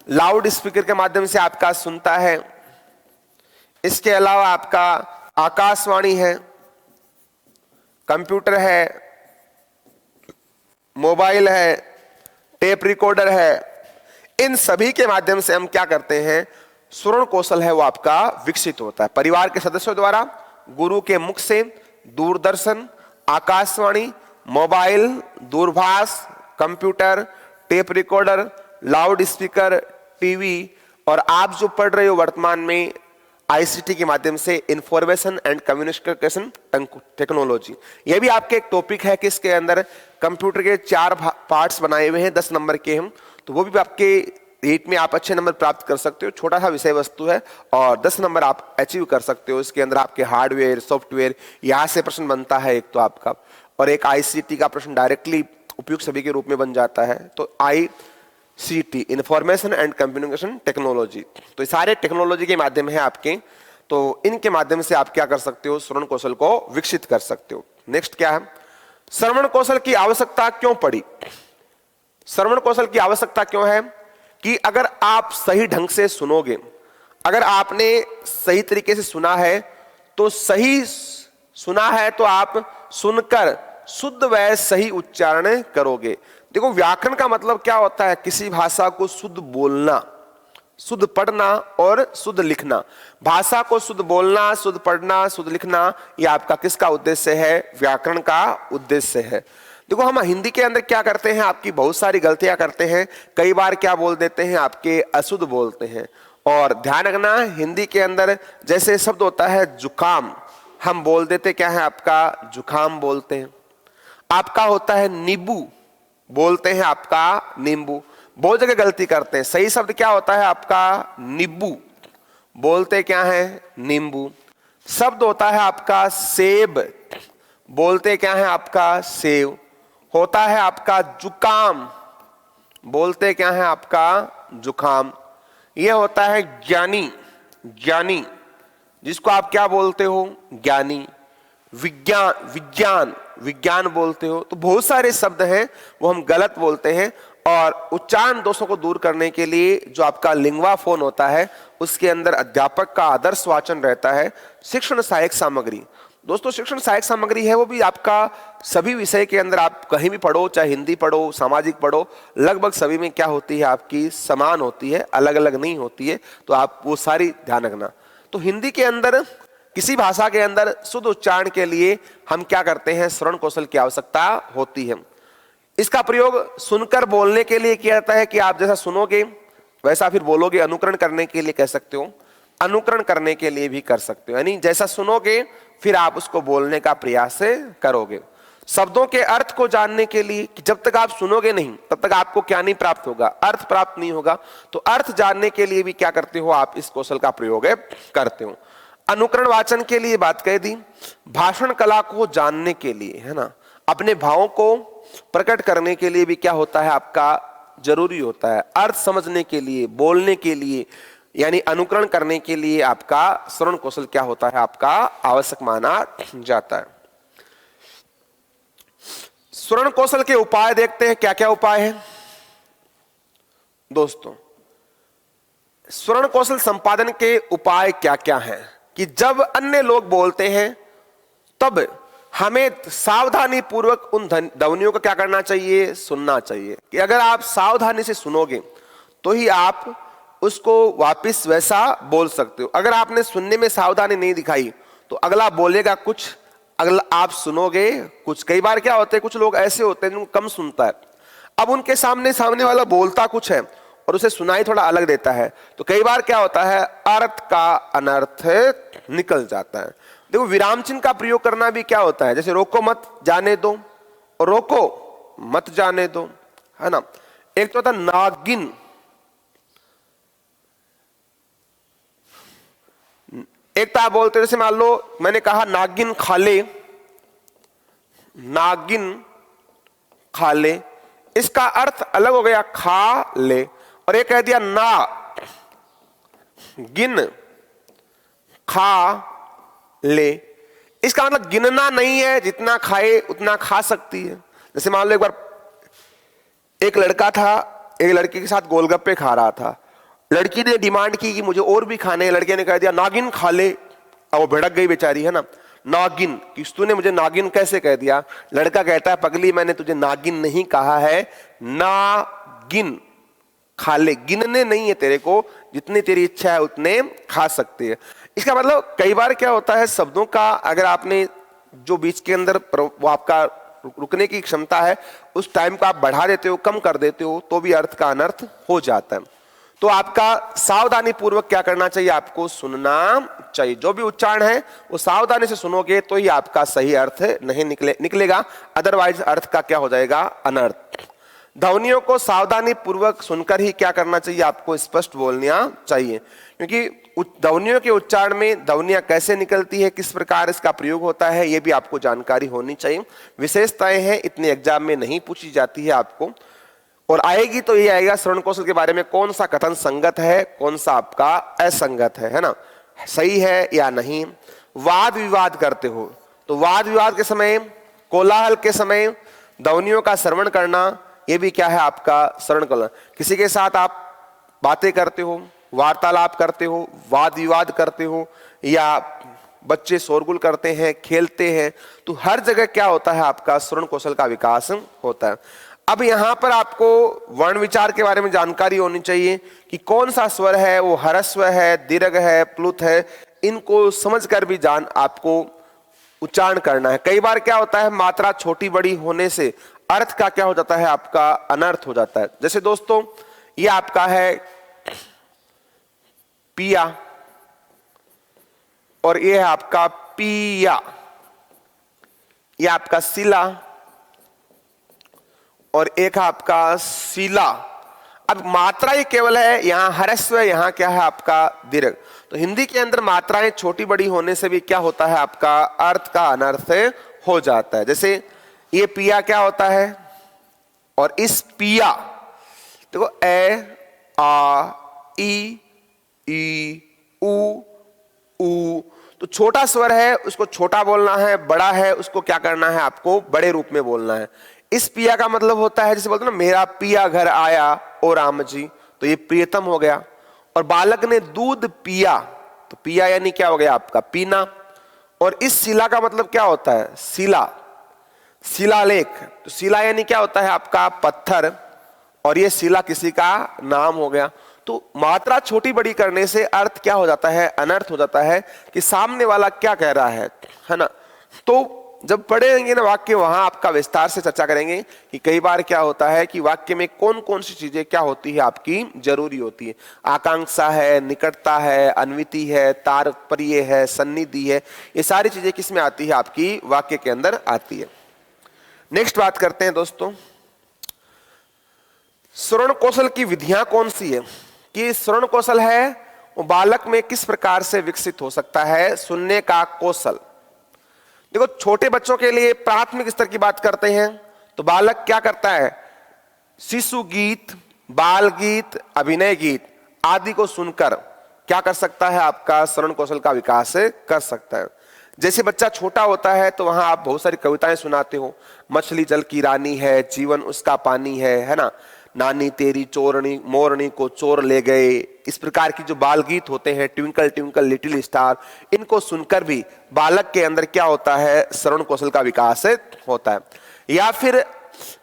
लाउड स्पीकर के माध्यम से आपका सुनता है। इसके अलावा आपका आकाशवाणी है, कंप्यूटर है, मोबाइल है, टेप रिकॉर्डर है। इन सभी के माध्यम से हम क्या करते हैं, श्रवण कौशल है वो आपका विकसित होता है। परिवार के सदस्यों द्वारा, गुरु के मुख से, दूरदर्शन, आकाशवाणी, मोबाइल, दूरभाष, computer, tape recorder, loud speaker, TV, और आप जो पढ़ रहे हो वर्तमान में आईसीटी के माध्यम से, इंफॉर्मेशन एंड कम्युनिकेशन टेक्नोलॉजी। यह भी आपके एक टॉपिक है कि इसके अंदर कंप्यूटर के 4 पार्ट्स बनाए हुए हैं, 10 नंबर के हम, तो वो भी आपके रीट में आप अच्छे नंबर प्राप्त कर सकते हो। छोटा सा विषय वस्तु है और 10 नंबर आप अचीव कर सकते हो। इसके अंदर आपके हार्डवेयर, सॉफ्टवेयर, यहाँ से प्रश्न बनता है एक तो आपका, और एक आईसीटी का प्रश्न डायरेक्टली उपयुक्त सभी के रूप में बन जाता है। तो ICT, information and communication technology, तो ये सारे टेक्नोलॉजी के माध्यम है आपके। तो इनके माध्यम से आप क्या कर सकते हो, श्रवण कौशल को विकसित कर सकते हो। नेक्स्ट क्या है, श्रवण कौशल की आवश्यकता क्यों पड़ी। श्रवण कौशल की आवश्यकता क्यों है कि अगर आप सही ढंग से सुनोगे, अगर आपने सही तरीके से सुना है, तो सही सुना है तो आप सुनकर शुद्ध व सही उच्चारण करोगे। देखो, व्याकरण का मतलब क्या होता है, किसी भाषा को शुद्ध बोलना, शुद्ध पढ़ना और शुद्ध लिखना। भाषा को शुद्ध बोलना, शुद्ध पढ़ना, शुद्ध लिखना, यह आपका किसका उद्देश्य है, व्याकरण का उद्देश्य है। देखो, हम हिंदी के अंदर क्या करते हैं, आपकी बहुत सारी गलतियां करते हैं। कई बार क्या बोल देते हैं, आपके अशुद्ध बोलते हैं, और ध्यान रखना हिंदी के अंदर जैसे शब्द होता है जुकाम, हम बोल देते क्या है आपका जुकाम बोलते हैं। आपका होता है नींबू, बोलते हैं आपका नींबू, बहुत जगह गलती करते हैं। सही शब्द क्या होता है आपका नींबू, बोलते क्या है नींबू। शब्द होता है आपका सेब, बोलते क्या है आपका सेब। होता है आपका जुकाम, बोलते क्या है आपका जुकाम। यह होता है ज्ञानी, ज्ञानी जिसको आप क्या बोलते हो ज्ञानी। विज्ञान, विज्ञान, विज्ञान बोलते हो। तो बहुत सारे शब्द हैं वो हम गलत बोलते हैं, और उच्चारण दोषों को दूर करने के लिए जो आपका लिंग्वा फोन होता है उसके अंदर अध्यापक का आदर्श वाचन रहता है शिक्षण सहायक सामग्री। दोस्तों शिक्षण सहायक सामग्री है वो भी आपका सभी विषय के अंदर, आप कहीं भी पढ़ो, चाहे हिंदी पढ़ो, सामाजिक पढ़ो, लगभग सभी में क्या होती है आपकी समान होती है, अलग अलग नहीं होती है। तो आप वो सारी ध्यान रखना। तो हिंदी के अंदर, किसी भाषा के अंदर शुद्ध उच्चारण के लिए हम क्या करते हैं, श्रवण कौशल की आवश्यकता होती है। इसका प्रयोग सुनकर बोलने के लिए किया जाता है कि आप जैसा सुनोगे वैसा फिर बोलोगे। अनुकरण करने के लिए कह सकते हो, अनुकरण करने के लिए भी कर सकते हो, यानी जैसा सुनोगे फिर आप उसको बोलने का प्रयास करोगे। शब्दों के अर्थ को जानने के लिए कि जब तक आप सुनोगे नहीं तब तक आपको क्या नहीं प्राप्त होगा, अर्थ प्राप्त नहीं होगा। तो अर्थ जानने के लिए भी क्या करते हो आप, इस कौशल का प्रयोग करते हो। अनुकरण वाचन के लिए बात कह दी। भाषण कला को जानने के लिए, है ना, अपने भावों को प्रकट करने के लिए भी क्या होता है आपका जरूरी होता है। अर्थ समझने के लिए, बोलने के लिए, यानी अनुकरण करने के लिए आपका श्रवण कौशल क्या होता है आपका आवश्यक माना जाता है। श्रवण कौशल के उपाय देखते हैं, क्या क्या उपाय है दोस्तों। श्रवण कौशल संपादन के उपाय क्या क्या हैं कि जब अन्य लोग बोलते हैं तब हमें सावधानी पूर्वक उन ध्वनियों को क्या करना चाहिए, सुनना चाहिए। कि अगर आप सावधानी से सुनोगे तो ही आप उसको वापस वैसा बोल सकते हो। अगर आपने सुनने में सावधानी नहीं दिखाई तो अगला बोलेगा कुछ, अगला आप सुनोगे कुछ। कई बार क्या होते हैं, कुछ लोग ऐसे होते हैं जिनको कम सुनता है, अब उनके सामने वाला बोलता कुछ है और उसे सुनाई थोड़ा अलग देता है, तो कई बार क्या होता है अर्थ का अनर्थ निकल जाता है। देखो विराम चिन्ह का प्रयोग करना भी क्या होता है, जैसे रोको मत जाने दो और रोको मत जाने दो, है ना। एक तो होता नागिन, एक तो आप बोलते जैसे मान लो मैंने कहा नागिन खा ले, नागिन खा ले, इसका अर्थ अलग हो गया खा ले। और एक कह दिया ना गिन खा ले, इसका मतलब गिनना नहीं है, जितना खाए उतना खा सकती है। जैसे मान लो एक बार एक लड़का था, एक लड़की के साथ गोलगप्पे खा रहा था। लड़की ने डिमांड की कि मुझे और भी खाने, लड़के ने कह दिया नागिन खा ले। अब वो भड़क गई बेचारी, है ना, नागिन किस तूने मुझे नागिन कैसे कह दिया। लड़का कहता है पगली मैंने तुझे नागिन नहीं कहा है, नागिन खा ले, गिनने नहीं है तेरे को, जितनी तेरी इच्छा है उतने खा सकते हैं। इसका मतलब कई बार क्या होता है शब्दों का अगर आपने जो बीच के अंदर वो आपका रुकने की क्षमता है उस टाइम को आप बढ़ा देते हो, कम कर देते हो, तो भी अर्थ का अनर्थ हो जाता है। तो आपका सावधानी पूर्वक क्या करना चाहिए, आपको सुनना चाहिए। जो भी उच्चारण है वो सावधानी से सुनोगे तो ही आपका सही अर्थ नहीं निकलेगा, अदरवाइज अर्थ का क्या हो जाएगा अनर्थ। ध्वनियों को सावधानी पूर्वक सुनकर ही क्या करना चाहिए, आपको स्पष्ट बोलना चाहिए। क्योंकि ध्वनियों के उच्चारण में ध्वनियां कैसे निकलती है, किस प्रकार इसका प्रयोग होता है, यह भी आपको जानकारी होनी चाहिए। विशेषताएं हैं, इतने एग्जाम में नहीं पूछी जाती है आपको, और आएगी तो ये आएगा श्रवण कौशल के बारे में कौन सा कथन संगत है, कौन सा आपका असंगत है ना, सही है या नहीं। वाद विवाद करते हो तो वाद विवाद के समय, कोलाहल के समय ध्वनियों का श्रवण करना, ये भी क्या है आपका श्रवण करना। किसी के साथ आप बातें करते हो, वार्तालाप करते हो, वाद विवाद करते हो, या बच्चे शोरगुल करते हैं, खेलते हैं, तो हर जगह क्या होता है आपका श्रवण कौशल का विकास होता है। अब यहां पर आपको वर्ण विचार के बारे में जानकारी होनी चाहिए कि कौन सा स्वर है, वो ह्रस्व है, दीर्घ है, प्लुत है, इनको समझकर भी आपको उच्चारण करना है। कई बार क्या होता है मात्रा छोटी बड़ी होने से अर्थ का क्या हो जाता है आपका अनर्थ हो जाता है। जैसे दोस्तों ये आपका है पिया, और ये है आपका पिया, ये आपका सिला, और एक है आपका सिला। अब मात्रा ही केवल है, यहां ह्रस्व, यहां क्या है आपका दीर्घ। तो हिंदी के अंदर मात्राएं छोटी बड़ी होने से भी क्या होता है, आपका अर्थ का अनर्थ हो जाता है। जैसे ये पिया क्या होता है, और इस पिया देखो ए आ ई उ, तो छोटा स्वर है उसको छोटा बोलना है, बड़ा है उसको क्या करना है, आपको बड़े रूप में बोलना है। इस पिया का मतलब होता है, जैसे बोलते हैं ना, मेरा पिया घर आया ओ राम जी, तो ये प्रियतम हो गया। और बालक ने दूध पिया, तो पिया यानी क्या हो गया आपका पीना। और इस शिला का मतलब क्या होता है, शिला, शिलालेख, तो शिला यानी क्या होता है आपका पत्थर, और ये शिला किसी का नाम हो गया। तो मात्रा छोटी बड़ी करने से अर्थ क्या हो जाता है, अनर्थ हो जाता है कि सामने वाला क्या कह रहा है ना। तो जब पढ़ेंगे ना वाक्य, वहां आपका विस्तार से चर्चा करेंगे कि कई बार क्या होता है कि वाक्य में कौन कौन सी चीजें क्या होती है आपकी जरूरी होती है। आकांक्षा है, निकटता है, अन्विति है, तात्पर्य है, सन्निधि है, ये सारी चीजें किसमें आती है, आपकी वाक्य के अंदर आती है। नेक्स्ट बात करते हैं दोस्तों, श्रवण कौशल की विधियां कौन सी है, कि श्रवण कौशल है वो बालक में किस प्रकार से विकसित हो सकता है। सुनने का कौशल, देखो छोटे बच्चों के लिए प्राथमिक स्तर की बात करते हैं तो बालक क्या करता है, शिशु गीत, बाल गीत, अभिनय गीत आदि को सुनकर क्या कर सकता है, आपका श्रवण कौशल का विकास कर सकता है। जैसे बच्चा छोटा होता है तो वहां आप बहुत सारी कविताएं सुनाते हो, मछली जल की रानी है, जीवन उसका पानी है ना, नानी तेरी चोरनी मोरनी को चोर ले गए, इस प्रकार की जो बाल गीत होते हैं, ट्विंकल ट्विंकल लिटिल स्टार, इनको सुनकर भी बालक के अंदर क्या होता है, श्रवण कौशल का विकास होता है। या फिर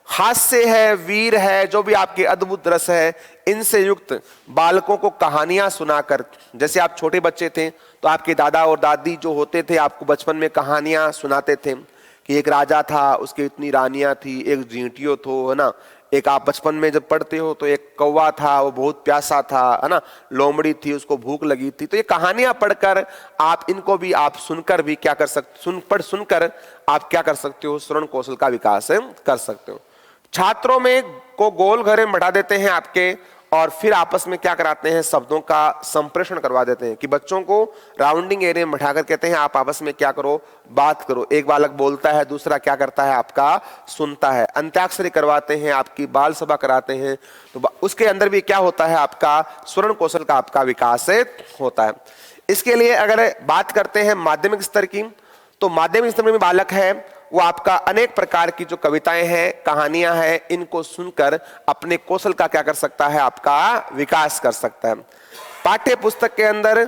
हास्य है, वीर है, जो भी आपके अद्भुत रस है, इनसे युक्त बालकों को कहानियां सुनाकर, जैसे आप छोटे बच्चे थे तो आपके दादा और दादी जो होते थे आपको बचपन में कहानियां सुनाते थे कि एक राजा था, उसकी इतनी रानियां थी, एक जींटियो थो, है ना, एक आप बचपन में जब पढ़ते हो तो एक कौवा था, वो बहुत प्यासा था, है ना, लोमड़ी थी, उसको भूख लगी थी। तो ये कहानियां पढ़कर आप इनको भी आप सुनकर भी क्या कर सकते, सुनकर आप क्या कर सकते हो, श्रवण कौशल का विकास कर सकते हो। छात्रों में को गोल घेरे में बैठा देते हैं आपके, और फिर आपस में क्या कराते हैं, शब्दों का संप्रेषण करवा देते हैं कि बच्चों को राउंडिंग एरिया में बैठाकर कहते हैं आप आपस में क्या करो, बात करो। एक बालक बोलता है, दूसरा क्या करता है, आपका सुनता है। अंत्याक्षरी करवाते हैं, आपकी बाल सभा कराते हैं, तो उसके अंदर भी क्या होता है, आपका श्रवण कौशल का आपका विकास होता है। इसके लिए अगर बात करते हैं माध्यमिक स्तर की, तो माध्यमिक स्तर में बालक है वो आपका अनेक प्रकार की जो कविताएं हैं, कहानियां हैं, इनको सुनकर अपने कौशल का क्या कर सकता है, आपका विकास कर सकता है। पाठ्य पुस्तक के अंदर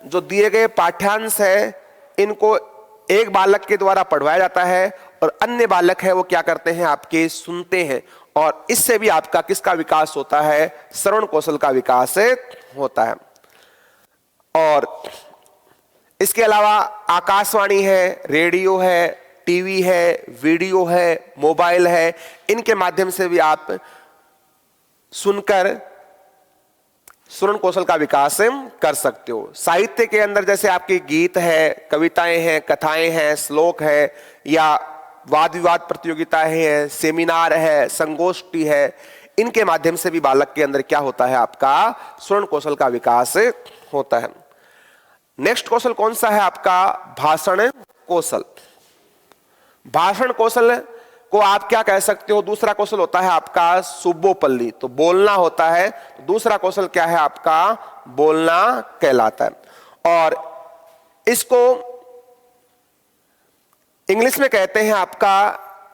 जो दिए गए पाठ्यांश है, इनको एक बालक के द्वारा पढ़वाया जाता है और अन्य बालक है वो क्या करते हैं, आपके सुनते हैं, और इससे भी आपका किसका विकास होता है, श्रवण कौशल का विकास होता है। और इसके अलावा आकाशवाणी है, रेडियो है, टीवी है, वीडियो है, मोबाइल है, इनके माध्यम से भी आप सुनकर श्रवण कौशल का विकास कर सकते हो। साहित्य के अंदर जैसे आपके गीत है, कविताएं हैं, कथाएं हैं, श्लोक है, या वाद विवाद प्रतियोगिताएं हैं, सेमिनार है, संगोष्ठी है, इनके माध्यम से भी बालक के अंदर क्या होता है, आपका श्रवण कौशल का विकास होता है। नेक्स्ट कौशल कौन सा है, आपका भाषण कौशल। भाषण कौशल को आप क्या कह सकते हो, दूसरा कौशल होता है आपका सुब्बोपल्ली, तो बोलना होता है, दूसरा कौशल क्या है, आपका बोलना कहलाता है। और इसको इंग्लिश में कहते हैं आपका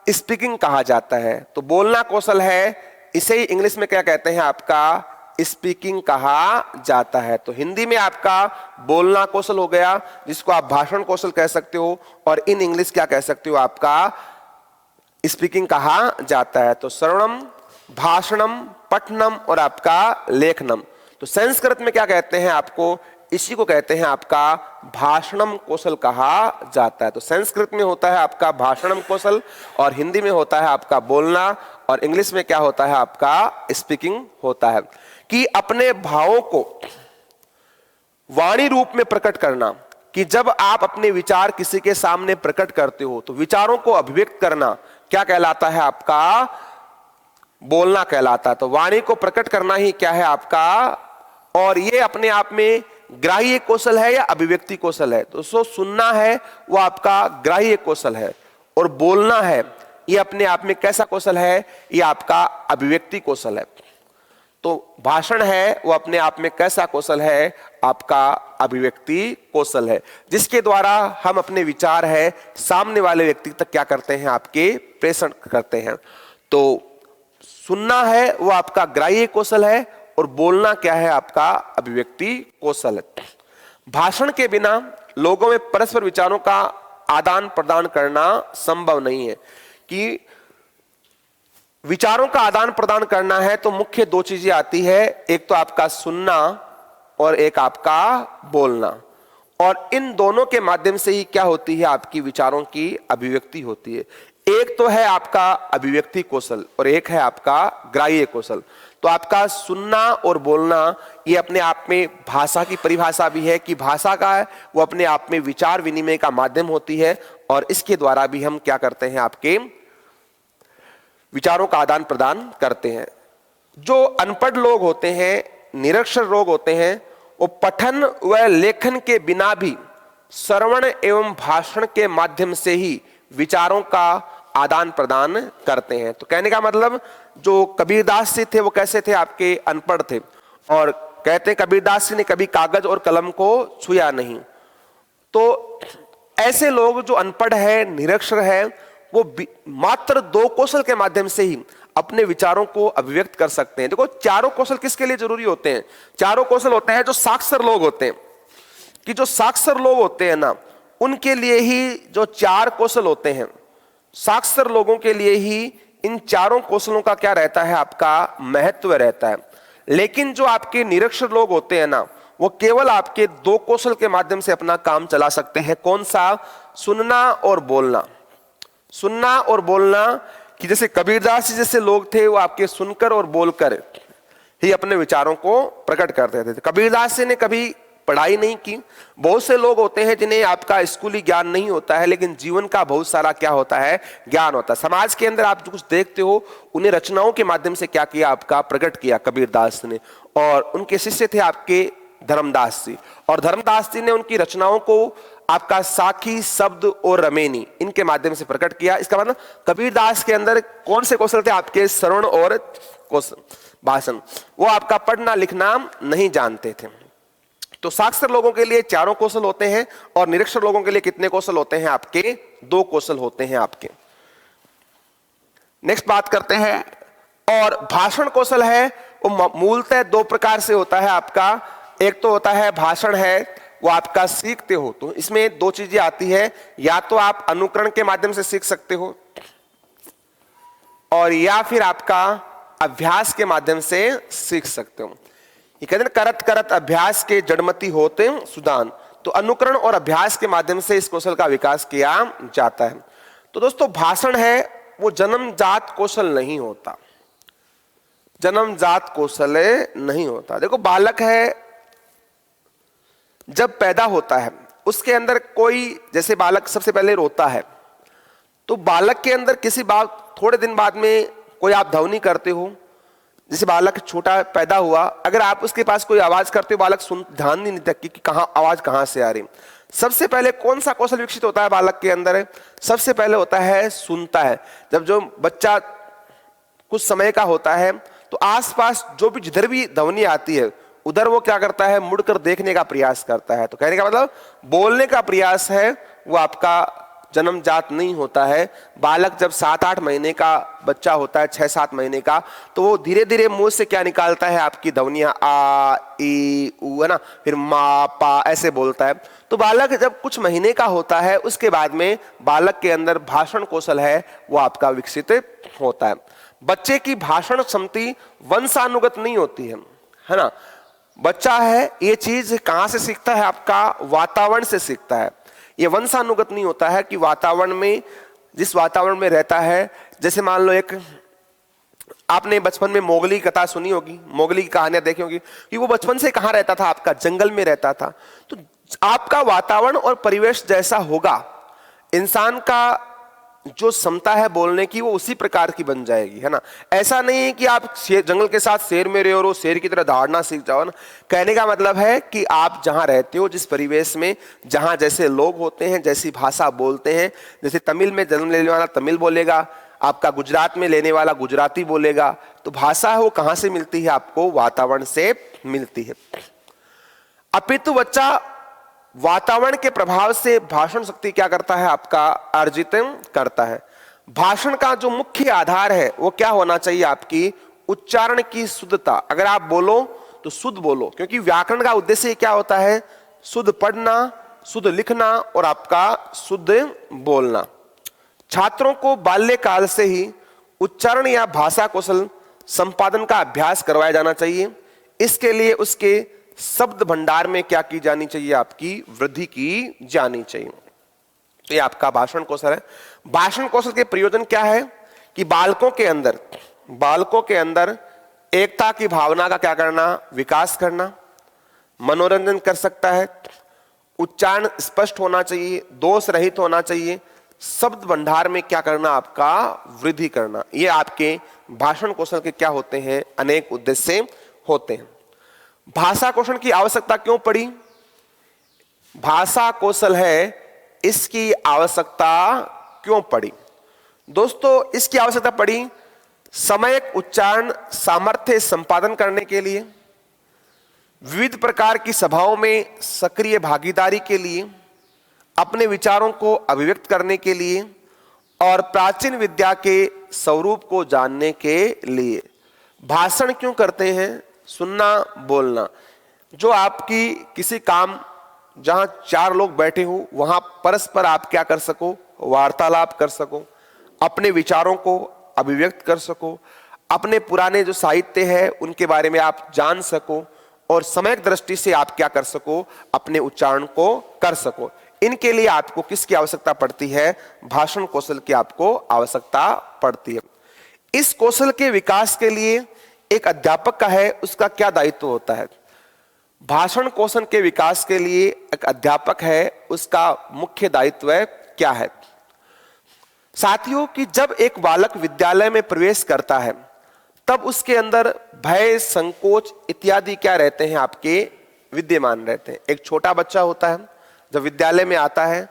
स्पीकिंग कहा जाता है। तो बोलना कौशल है, इसे ही इंग्लिश में क्या कहते हैं, आपका स्पीकिंग कहा जाता है। तो हिंदी में आपका बोलना कौशल हो गया, जिसको आप भाषण कौशल कह सकते हो, और इन इंग्लिश क्या कह सकते हो, आपका स्पीकिंग कहा जाता है। तो श्रवणम, भाषणम, पठनम और आपका लेखनम। तो संस्कृत में क्या कहते हैं आपको, इसी को कहते हैं आपका भाषणम कौशल कहा जाता है। तो संस्कृत में होता है आपका भाषणम कौशल, और हिंदी में होता है आपका बोलना, और इंग्लिश में क्या होता है, आपका स्पीकिंग होता है। कि अपने भावों को वाणी रूप में प्रकट करना, कि जब आप अपने विचार किसी के सामने प्रकट करते हो तो विचारों को अभिव्यक्त करना क्या कहलाता है? आपका बोलना कहलाता है। तो वाणी को प्रकट करना ही क्या है? आपका। और ये अपने आप में ग्राह्य कौशल है या अभिव्यक्ति कौशल है? तो सुनना है वो आपका ग्राह्य कौशल है, और बोलना है ये अपने आप में कैसा कौशल है? ये आपका अभिव्यक्ति कौशल है। तो भाषण है वो अपने आप में कैसा कौशल है? आपका अभिव्यक्ति कौशल है, जिसके द्वारा हम अपने विचार है सामने वाले व्यक्ति तक क्या करते हैं? आपके प्रेषण करते हैं। तो सुनना है वो आपका ग्राह्य कौशल है, और बोलना क्या है? आपका अभिव्यक्ति कौशल है। भाषण के बिना लोगों में परस्पर विचारों का आदान प्रदान करना संभव नहीं है। कि विचारों का आदान प्रदान करना है तो मुख्य दो चीजें आती है, एक तो आपका सुनना और एक आपका बोलना। और इन दोनों के माध्यम से ही क्या होती है? आपकी विचारों की अभिव्यक्ति होती है। एक तो है आपका अभिव्यक्ति कौशल और एक है आपका ग्राह्य कौशल। तो आपका सुनना और बोलना ये अपने आप में भाषा की परिभाषा भी है, कि भाषा का है वो अपने आप में विचार विनिमय का माध्यम होती है, और इसके द्वारा भी हम क्या करते हैं? आपके विचारों का आदान प्रदान करते हैं। जो अनपढ़ लोग होते हैं, निरक्षर लोग होते हैं, वो पठन व लेखन के बिना भी श्रवण एवं भाषण के माध्यम से ही विचारों का आदान प्रदान करते हैं। तो कहने का मतलब जो कबीरदास जी थे वो कैसे थे? आपके अनपढ़ थे, और कहते हैं कबीरदास जी ने कभी कागज और कलम को छुआ नहीं। तो ऐसे लोग जो अनपढ़ है, निरक्षर है, वो मात्र दो कौशल के माध्यम से ही अपने विचारों को अभिव्यक्त कर सकते हैं। देखो, चारों कौशल किसके लिए जरूरी होते हैं? चारों कौशल होते हैं जो साक्षर लोग होते हैं, कि जो साक्षर लोग होते हैं ना, उनके लिए ही जो चार कौशल होते हैं, साक्षर लोगों के लिए ही इन चारों कौशलों का क्या रहता है? आपका महत्व रहता है। लेकिन जो आपके निरक्षर लोग होते हैं ना, वो केवल आपके दो कौशल के माध्यम से अपना काम चला सकते हैं। कौन सा? सुनना और बोलना। सुनना और बोलना, कि जैसे कबीरदास जी जैसे लोग थे वो आपके सुनकर और बोलकर ही अपने विचारों को प्रकट करते थे। कबीरदास जी ने कभी पढ़ाई नहीं की। बहुत से लोग होते हैं जिन्हें आपका स्कूली ज्ञान नहीं होता है, लेकिन जीवन का बहुत सारा क्या होता है? ज्ञान होता है। समाज के अंदर आप जो कुछ देखते हो, उन्हें रचनाओं के माध्यम से क्या किया? आपका प्रकट किया कबीरदास ने। और उनके शिष्य थे आपके धर्मदास जी, और धर्मदास जी ने उनकी रचनाओं को आपका साखी, शब्द और रमेनी इनके माध्यम से प्रकट किया। इसका मतलब कबीरदास के अंदर कौन से कौशल थे? आपके श्रवण और भाषण। वो आपका पढ़ना लिखना नहीं जानते थे। तो साक्षर लोगों के लिए चारों कौशल होते हैं, और निरक्षर लोगों के लिए कितने कौशल होते हैं? आपके दो कौशल होते हैं आपके। नेक्स्ट बात करते हैं। और भाषण कौशल है वो मूलतः दो प्रकार से होता है आपका। एक तो होता है भाषण है वो आपका सीखते हो, तो इसमें दो चीजें आती है, या तो आप अनुकरण के माध्यम से सीख सकते हो, और या फिर आपका अभ्यास के माध्यम से सीख सकते हो। ये कहते हैं करत करत अभ्यास के जड़मती होते सुदान। तो अनुकरण और अभ्यास के माध्यम से इस कौशल का विकास किया जाता है। तो दोस्तों, भाषण है वो जन्मजात कौशल नहीं होता, जन्मजात कौशल नहीं होता। देखो, बालक है जब पैदा होता है उसके अंदर कोई, जैसे बालक सबसे पहले रोता है, तो बालक के अंदर किसी बात थोड़े दिन बाद में कोई आप ध्वनि करते हो, जैसे बालक छोटा पैदा हुआ, अगर आप उसके पास कोई आवाज करते हो, बालक ध्यान नहीं देता कि कहाँ आवाज कहाँ से आ रही। सबसे पहले कौन सा कौशल विकसित होता है बालक के अंदर? सबसे पहले होता है सुनता है। जब जो बच्चा कुछ समय का होता है तो आसपास जो भी जिधर भी ध्वनि आती है उधर वो क्या करता है? मुड़कर देखने का प्रयास करता है। तो कहने का मतलब बोलने का प्रयास है वो आपका जन्मजात नहीं होता है। बालक जब 7-8 महीने का बच्चा होता है, 6-7 महीने का, तो वो धीरे धीरे मुंह से क्या निकालता है? आपकी ध्वनियां आ, ई, ऊ, है ना, फिर मा, पा ऐसे बोलता है। तो बालक जब कुछ महीने का होता है उसके बाद में बालक के अंदर भाषण कौशल है वो आपका विकसित होता है। बच्चे की भाषण क्षमता वंशानुगत नहीं होती है ना। बच्चा है ये चीज कहां से सीखता है? आपका वातावरण से सीखता है। ये वंशानुगत नहीं होता है कि वातावरण में, जिस वातावरण में रहता है, जैसे मान लो एक आपने बचपन में मोगली की कथा सुनी होगी, मोगली की कहानियां देखी होगी कि वो बचपन से कहां रहता था, आपका जंगल में रहता था। तो आपका वातावरण और परिवेश जैसा होगा, इंसान का जो क्षमता है बोलने की वो उसी प्रकार की बन जाएगी, है ना। ऐसा नहीं है कि आप जंगल के साथ शेर में रहे और शेर की तरह दहाड़ना सीख जाओ ना। कहने का मतलब है कि आप जहां रहते हो, जिस परिवेश में, जहां जैसे लोग होते हैं, जैसी भाषा बोलते हैं, जैसे तमिल में जन्म लेने वाला तमिल बोलेगा, आपका गुजरात में लेने वाला गुजराती बोलेगा, तो भाषा है वो कहां से मिलती है, आपको वातावरण से मिलती है। अपितु बच्चा वातावरण के प्रभाव से भाषण शक्ति क्या करता है, आपका अर्जित करता है। भाषण का जो मुख्य आधार है वो क्या होना चाहिए, आपकी उच्चारण की शुद्धता। अगर आप बोलो तो शुद्ध बोलो, क्योंकि व्याकरण का उद्देश्य क्या होता है, शुद्ध पढ़ना, शुद्ध लिखना और आपका शुद्ध बोलना। छात्रों को बाल्यकाल से ही उच्चारण या भाषा कौशल संपादन का अभ्यास करवाया जाना चाहिए। इसके लिए उसके शब्द भंडार में क्या की जानी चाहिए, आपकी वृद्धि की जानी चाहिए। तो ये आपका भाषण कौशल है। भाषण कौशल के प्रयोजन क्या है कि बालकों के अंदर एकता की भावना का क्या करना, विकास करना, मनोरंजन कर सकता है, उच्चारण स्पष्ट होना चाहिए, दोष रहित होना चाहिए, शब्द भंडार में क्या करना, आपका वृद्धि करना। ये आपके भाषण कौशल के क्या होते हैं, अनेक उद्देश्य होते हैं। भाषा कौशल की आवश्यकता क्यों पड़ी, भाषा कौशल है इसकी आवश्यकता क्यों पड़ी। दोस्तों इसकी आवश्यकता पड़ी समयक उच्चारण सामर्थ्य संपादन करने के लिए, विविध प्रकार की सभाओं में सक्रिय भागीदारी के लिए, अपने विचारों को अभिव्यक्त करने के लिए और प्राचीन विद्या के स्वरूप को जानने के लिए। भाषण क्यों करते हैं, सुनना, बोलना। जो आपकी किसी काम, जहां चार लोग बैठे हो वहां परस्पर आप क्या कर सको, वार्तालाप कर सको, अपने विचारों को अभिव्यक्त कर सको, अपने पुराने जो साहित्य है उनके बारे में आप जान सको और समयक दृष्टि से आप क्या कर सको, अपने उच्चारण को कर सको। इनके लिए आपको किसकी आवश्यकता पड़ती है, भाषण कौशल की आपको आवश्यकता पड़ती है। इस कौशल के विकास के लिए एक अध्यापक का है, उसका क्या दायित्व होता है। भाषण कौशल के विकास के लिए एक अध्यापक है, उसका मुख्य दायित्व क्या है। साथियों कि जब एक बालक विद्यालय में प्रवेश करता है तब उसके अंदर भय, संकोच इत्यादि क्या रहते हैं, आपके विद्यमान रहते हैं। एक छोटा बच्चा होता है, जब विद्यालय में आता है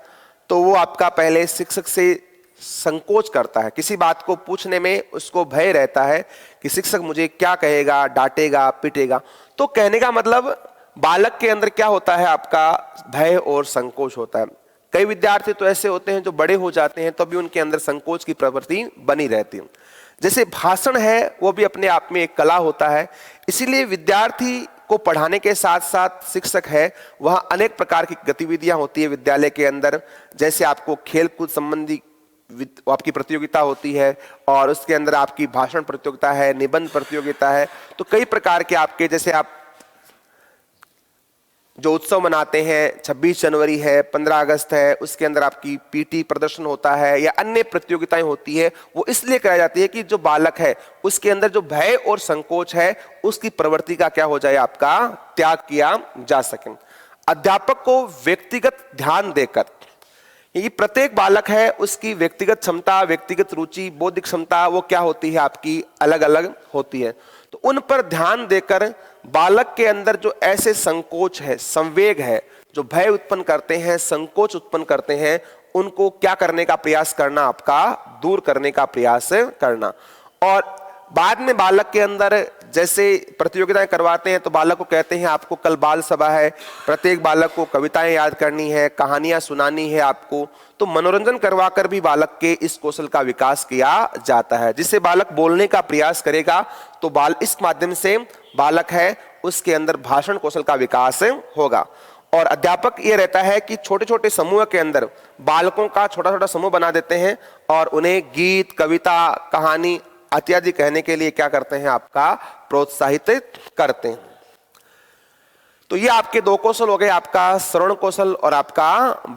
तो वो आपका पहले शिक्षक से संकोच करता है, किसी बात को पूछने में उसको भय रहता है कि शिक्षक मुझे क्या कहेगा, डांटेगा, पीटेगा। तो कहने का मतलब बालक के अंदर क्या होता है, आपका भय और संकोच होता है। कई विद्यार्थी तो ऐसे होते हैं जो बड़े हो जाते हैं तो भी उनके अंदर संकोच की प्रवृत्ति बनी रहती है। जैसे भाषण है वो भी अपने आप में एक कला होता है, इसीलिए विद्यार्थी को पढ़ाने के साथ साथ शिक्षक है वह अनेक प्रकार की गतिविधियां होती है विद्यालय के अंदर। जैसे आपको खेलकूद संबंधी आपकी प्रतियोगिता होती है और उसके अंदर आपकी भाषण प्रतियोगिता है, निबंध प्रतियोगिता है। तो कई प्रकार के आपके, जैसे आप जो उत्सव मनाते हैं, 26 जनवरी है, 15 अगस्त है, उसके अंदर आपकी पीटी प्रदर्शन होता है या अन्य प्रतियोगिताएं होती है, वो इसलिए कराई जाती है कि जो बालक है उसके अंदर जो भय और संकोच है उसकी प्रवृत्ति का क्या हो जाए, आपका त्याग किया जा सके। अध्यापक को व्यक्तिगत ध्यान देकर, ये प्रत्येक बालक है उसकी व्यक्तिगत क्षमता, व्यक्तिगत रुचि, बौद्धिक क्षमता वो क्या होती है, आपकी अलग अलग होती है। तो उन पर ध्यान देकर बालक के अंदर जो ऐसे संकोच है, संवेग है, जो भय उत्पन्न करते हैं, संकोच उत्पन्न करते हैं, उनको क्या करने का प्रयास करना, आपका दूर करने का प्रयास करना। और बाद में बालक के अंदर जैसे प्रतियोगिताएं करवाते हैं तो बालक को कहते हैं आपको कल बाल सभा है, प्रत्येक बालक को कविताएं याद करनी है, कहानियां सुनानी है आपको। तो मनोरंजन करवाकर भी बालक के इस कौशल का विकास किया जाता है। जिससे बालक बोलने का प्रयास करेगा तो इस माध्यम से बालक है उसके अंदर भाषण कौशल का विकास होगा। और अध्यापक ये रहता है कि छोटे छोटे समूह के अंदर बालकों का छोटा छोटा समूह बना देते हैं और उन्हें गीत, कविता, कहानी इत्यादि कहने के लिए क्या करते हैं, आपका प्रोत्साहित करते हैं। तो ये आपके दो कौशल हो गए, आपका श्रवण कौशल और आपका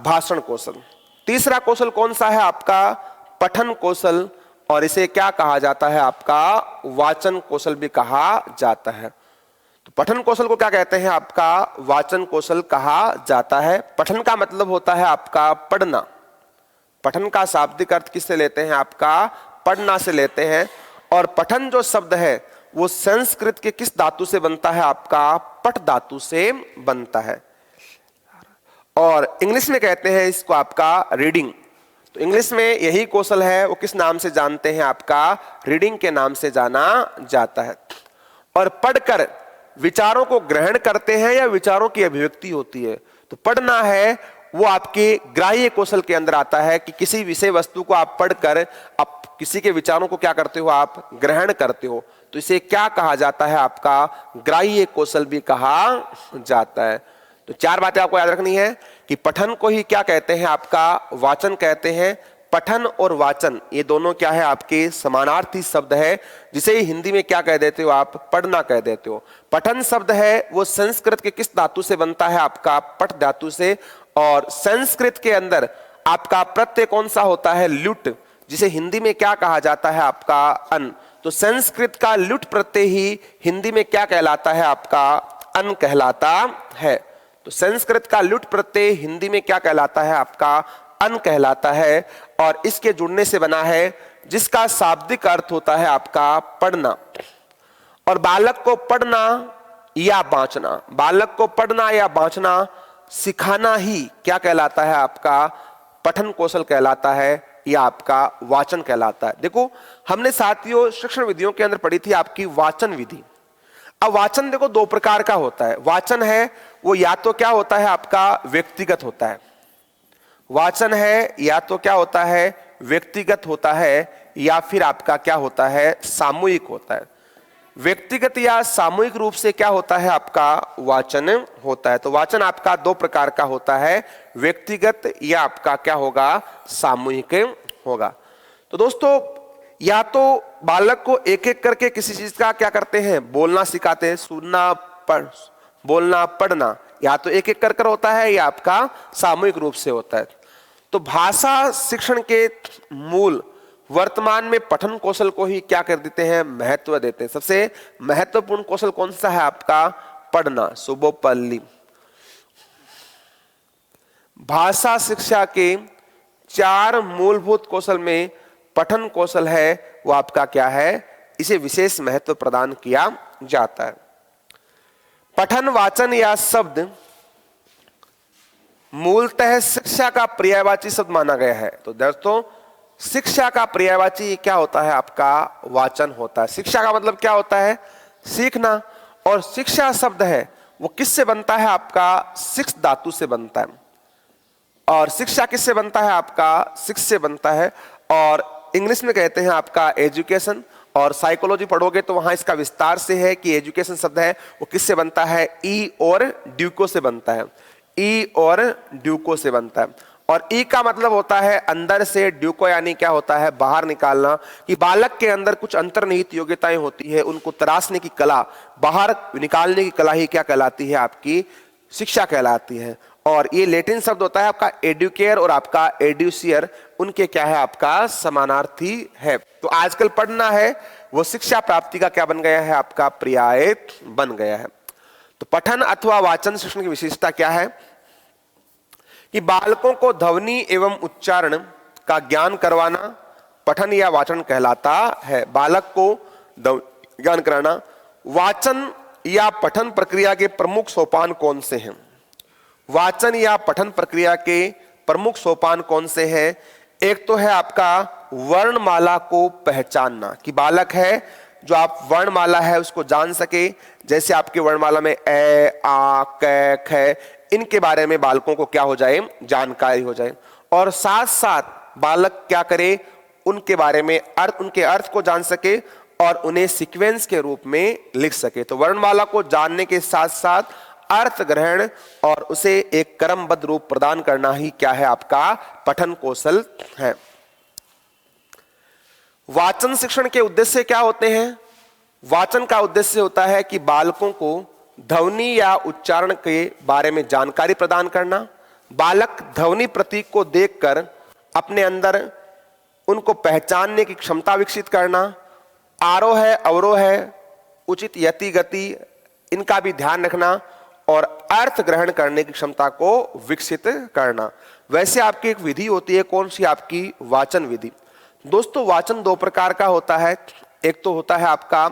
भाषण कौशल। तीसरा कौशल कौन सा है, आपका पठन कौशल और इसे क्या कहा जाता है? आपका वाचन कौशल भी कहा जाता है। तो पठन कौशल को क्या कहते हैं? आपका वाचन कौशल कहा जाता है। पठन का मतलब होता है आपका पढ़ना। पठन का शाब्दिक अर्थ किससे लेते हैं? आपका पढ़ना से लेते हैं। और पठन जो शब्द है वो संस्कृत के किस धातु से बनता है? आपका पठ धातु से बनता है। और इंग्लिश में कहते हैं इसको आपका रीडिंग। तो इंग्लिश में यही कौशल है वो किस नाम से जानते हैं? आपका रीडिंग के नाम से जाना जाता है। और पढ़कर विचारों को ग्रहण करते हैं या विचारों की अभिव्यक्ति होती है? तो पढ़ना है वो आपके ग्राह्य कौशल के अंदर आता है कि किसी विषय वस्तु को आप पढ़कर आप किसी के विचारों को क्या करते हो? आप ग्रहण करते हो। तो इसे क्या कहा जाता है? आपका ग्राह्य कौशल भी कहा जाता है। तो चार बातें आपको याद रखनी है कि पठन को ही क्या कहते हैं? आपका वाचन कहते हैं। पठन और वाचन ये दोनों क्या है? आपके समानार्थी शब्द है, जिसे हिंदी में क्या कह देते हो? आप पढ़ना कह देते हो। पठन शब्द है वो संस्कृत के किस धातु से बनता है? आपका पठ धातु से। और संस्कृत के अंदर आपका प्रत्यय कौन सा होता है? ल्युट, जिसे हिंदी में क्या कहा जाता है? आपका अन। तो संस्कृत का ल्युट प्रत्यय ही हिंदी में क्या कहलाता है? आपका अन कहलाता है। तो संस्कृत का ल्युट प्रत्यय हिंदी में क्या कहलाता है? आपका अन कहलाता है। और इसके जुड़ने से बना है जिसका शाब्दिक अर्थ होता है आपका पढ़ना। और बालक को पढ़ना या बांचना, बालक को पढ़ना या बांचना सिखाना ही क्या कहलाता है? आपका पठन कौशल कहलाता है या आपका वाचन कहलाता है। देखो हमने साथियों शिक्षण विधियों के अंदर पढ़ी थी आपकी वाचन विधि। अब वाचन देखो दो प्रकार का होता है। वाचन है वो या तो क्या होता है? आपका व्यक्तिगत होता है। वाचन है या तो क्या होता है? व्यक्तिगत होता है, या फिर आपका क्या होता है? सामूहिक होता है। व्यक्तिगत या सामूहिक रूप से क्या होता है? आपका वाचन होता है। तो वाचन आपका दो प्रकार का होता है, व्यक्तिगत या आपका क्या होगा? सामूहिक होगा। तो दोस्तों या तो बालक को एक एक करके किसी चीज का क्या करते हैं? बोलना सिखाते हैं, सुनना बोलना पढ़ना, या तो एक एक कर होता है या आपका सामूहिक रूप से होता है। तो भाषा शिक्षण के मूल वर्तमान में पठन कौशल को ही क्या कर देते हैं? महत्व देते हैं। सबसे महत्वपूर्ण कौशल कौन सा है? आपका पढ़ना, सुबोपल्ली। भाषा शिक्षा के चार मूलभूत कौशल में पठन कौशल है वो आपका क्या है? इसे विशेष महत्व प्रदान किया जाता है। पठन वाचन या शब्द मूलतः शिक्षा का पर्यायवाची शब्द माना गया है। तो दोस्तों शिक्षा का पर्यायवाची क्या होता है? आपका वाचन होता है। शिक्षा का मतलब क्या होता है? सीखना। और शिक्षा शब्द है वो किससे बनता है? आपका शिक्ष धातु से बनता है। और शिक्षा किससे बनता है? आपका शिक्ष से बनता है। और इंग्लिश में कहते हैं आपका एजुकेशन। और साइकोलॉजी पढ़ोगे तो वहां इसका विस्तार से है कि एजुकेशन शब्द है वो किससे बनता है? ई और ड्यूको से बनता है। ई और ड्यूको से बनता है। और ई का मतलब होता है अंदर से, ड्यूको यानी क्या होता है? बाहर निकालना। कि बालक के अंदर कुछ अंतर्निहित योग्यताएं होती है, उनको तराशने की कला, बाहर निकालने की कला ही क्या कहलाती है? आपकी शिक्षा कहलाती है। और ये लैटिन शब्द होता है आपका एडुकेयर और आपका एड्यूसियर, उनके क्या है? आपका समानार्थी है। तो आजकल पढ़ना है वो शिक्षा प्राप्ति का क्या बन गया है? आपका पर्याय बन गया है। तो पठन अथवा वाचन शिक्षण की विशेषता क्या है? कि बालकों को ध्वनि एवं उच्चारण का ज्ञान करवाना पठन या वाचन कहलाता है। बालक को ज्ञान कराना। वाचन या पठन प्रक्रिया के प्रमुख सोपान कौन से हैं? वाचन या पठन प्रक्रिया के प्रमुख सोपान कौन से हैं? एक तो है आपका वर्णमाला को पहचानना, कि बालक है जो आप वर्णमाला है उसको जान सके। जैसे आपके वर्णमाला में ए, आ, क, ख, इनके बारे में बालकों को क्या हो जाए? जानकारी हो जाए। और साथ साथ बालक क्या करे? उनके बारे में उनके अर्थ को जान सके और उन्हें सीक्वेंस के रूप में लिख सके। तो वर्णमाला को जानने के साथ साथ अर्थ ग्रहण और उसे एक क्रमबद्ध रूप प्रदान करना ही क्या है? आपका पठन कौशल है। वाचन शिक्षण के उद्देश्य क्या होते हैं? वाचन का उद्देश्य होता है कि बालकों को ध्वनि या उच्चारण के बारे में जानकारी प्रदान करना। बालक ध्वनि प्रतीक को देखकर अपने अंदर उनको पहचानने की क्षमता विकसित करना, आरोह है, अवरोह है, उचित यति गति, इनका भी ध्यान रखना, और अर्थ ग्रहण करने की क्षमता को विकसित करना। वैसे आपकी एक विधि होती है, कौन सी? आपकी वाचन विधि। दोस्तों वाचन दो प्रकार का होता है, एक तो होता है आपका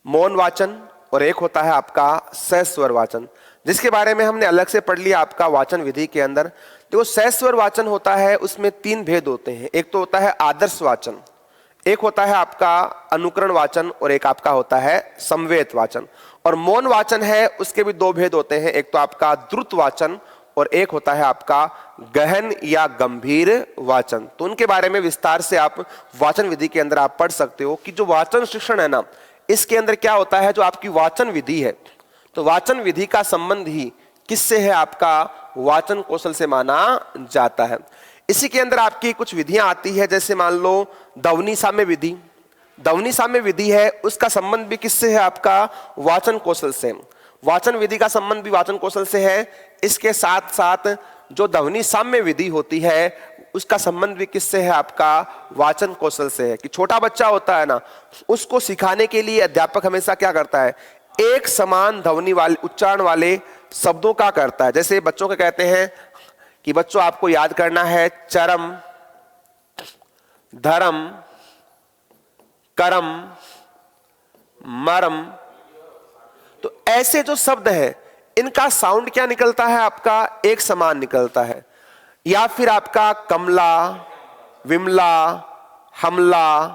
मौन वाचन और एक होता है आपका सहस्वर वाचन, जिसके बारे में हमने अलग से पढ़ लिया आपका वाचन विधि के अंदर। देखो सहस्वर वाचन होता है, उसमें तीन भेद होते हैं, एक तो होता है आदर्श वाचन, एक होता है आपका अनुकरण वाचन और एक आपका होता है समवेत वाचन। और मौन वाचन है, उसके भी दो भेद होते हैं, एक तो आपका द्रुत वाचन और एक होता है आपका गहन या गंभीर वाचन। तो उनके बारे में विस्तार से आप वाचन विधि के अंदर आप पढ़ सकते हो कि जो वाचन शिक्षण है ना, इसके अंदर क्या होता है, जो आपकी वाचन विधि है, तो वाचन विधि का संबंध ही किससे है? आपका वाचन कौशल से माना जाता है। इसी के अंदर आपकी कुछ विधियां आती है, जैसे मान लो ध्वनि साम्य विधि। ध्वनि साम्य विधि है, उसका संबंध भी किससे है? आपका वाचन कौशल से। वाचन विधि का संबंध भी वाचन कौशल से है। इसके साथ साथ जो ध्वनि साम्य विधि होती है, उसका संबंध भी किससे है? आपका वाचन कौशल से है। कि छोटा बच्चा होता है ना, उसको सिखाने के लिए अध्यापक हमेशा क्या करता है? एक समान ध्वनि वाले, उच्चारण वाले शब्दों का करता है। जैसे बच्चों को कहते हैं कि बच्चों आपको याद करना है चरम, धर्म, करम, मरम। तो ऐसे जो शब्द है, इनका साउंड क्या निकलता है? आपका एक समान निकलता है। या फिर आपका कमला, विमला, हमला,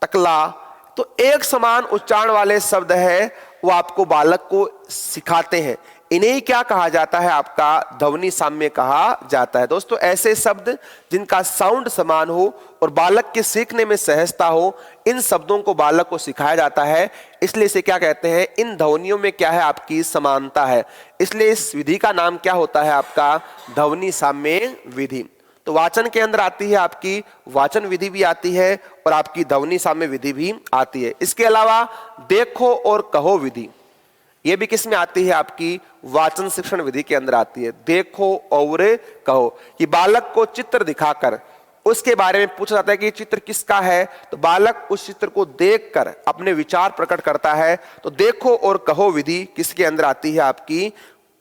तकला, तो एक समान उच्चारण वाले शब्द है, वो आपको बालक को सिखाते हैं। इन्हें क्या कहा जाता है? आपका ध्वनि साम्य कहा जाता है। दोस्तों ऐसे शब्द जिनका साउंड समान हो और बालक के सीखने में सहजता हो, इन शब्दों को बालक को सिखाया जाता है। इसलिए इसे क्या कहते हैं? इन ध्वनियों में क्या है? आपकी समानता है। इसलिए इस विधि का नाम क्या होता है? आपका ध्वनि साम्य विधि। तो वाचन के अंदर आती है आपकी वाचन विधि भी आती है और आपकी ध्वनि साम्य विधि भी आती है। इसके अलावा देखो और कहो विधि, यह भी किस में आती है? आपकी वाचन शिक्षण विधि के अंदर आती है। देखो और कहो, कि बालक को चित्र दिखाकर उसके बारे में पूछा जाता है कि चित्र किसका है, तो बालक उस चित्र को देखकर अपने विचार प्रकट करता है। तो देखो और कहो विधि किसके अंदर आती है? आपकी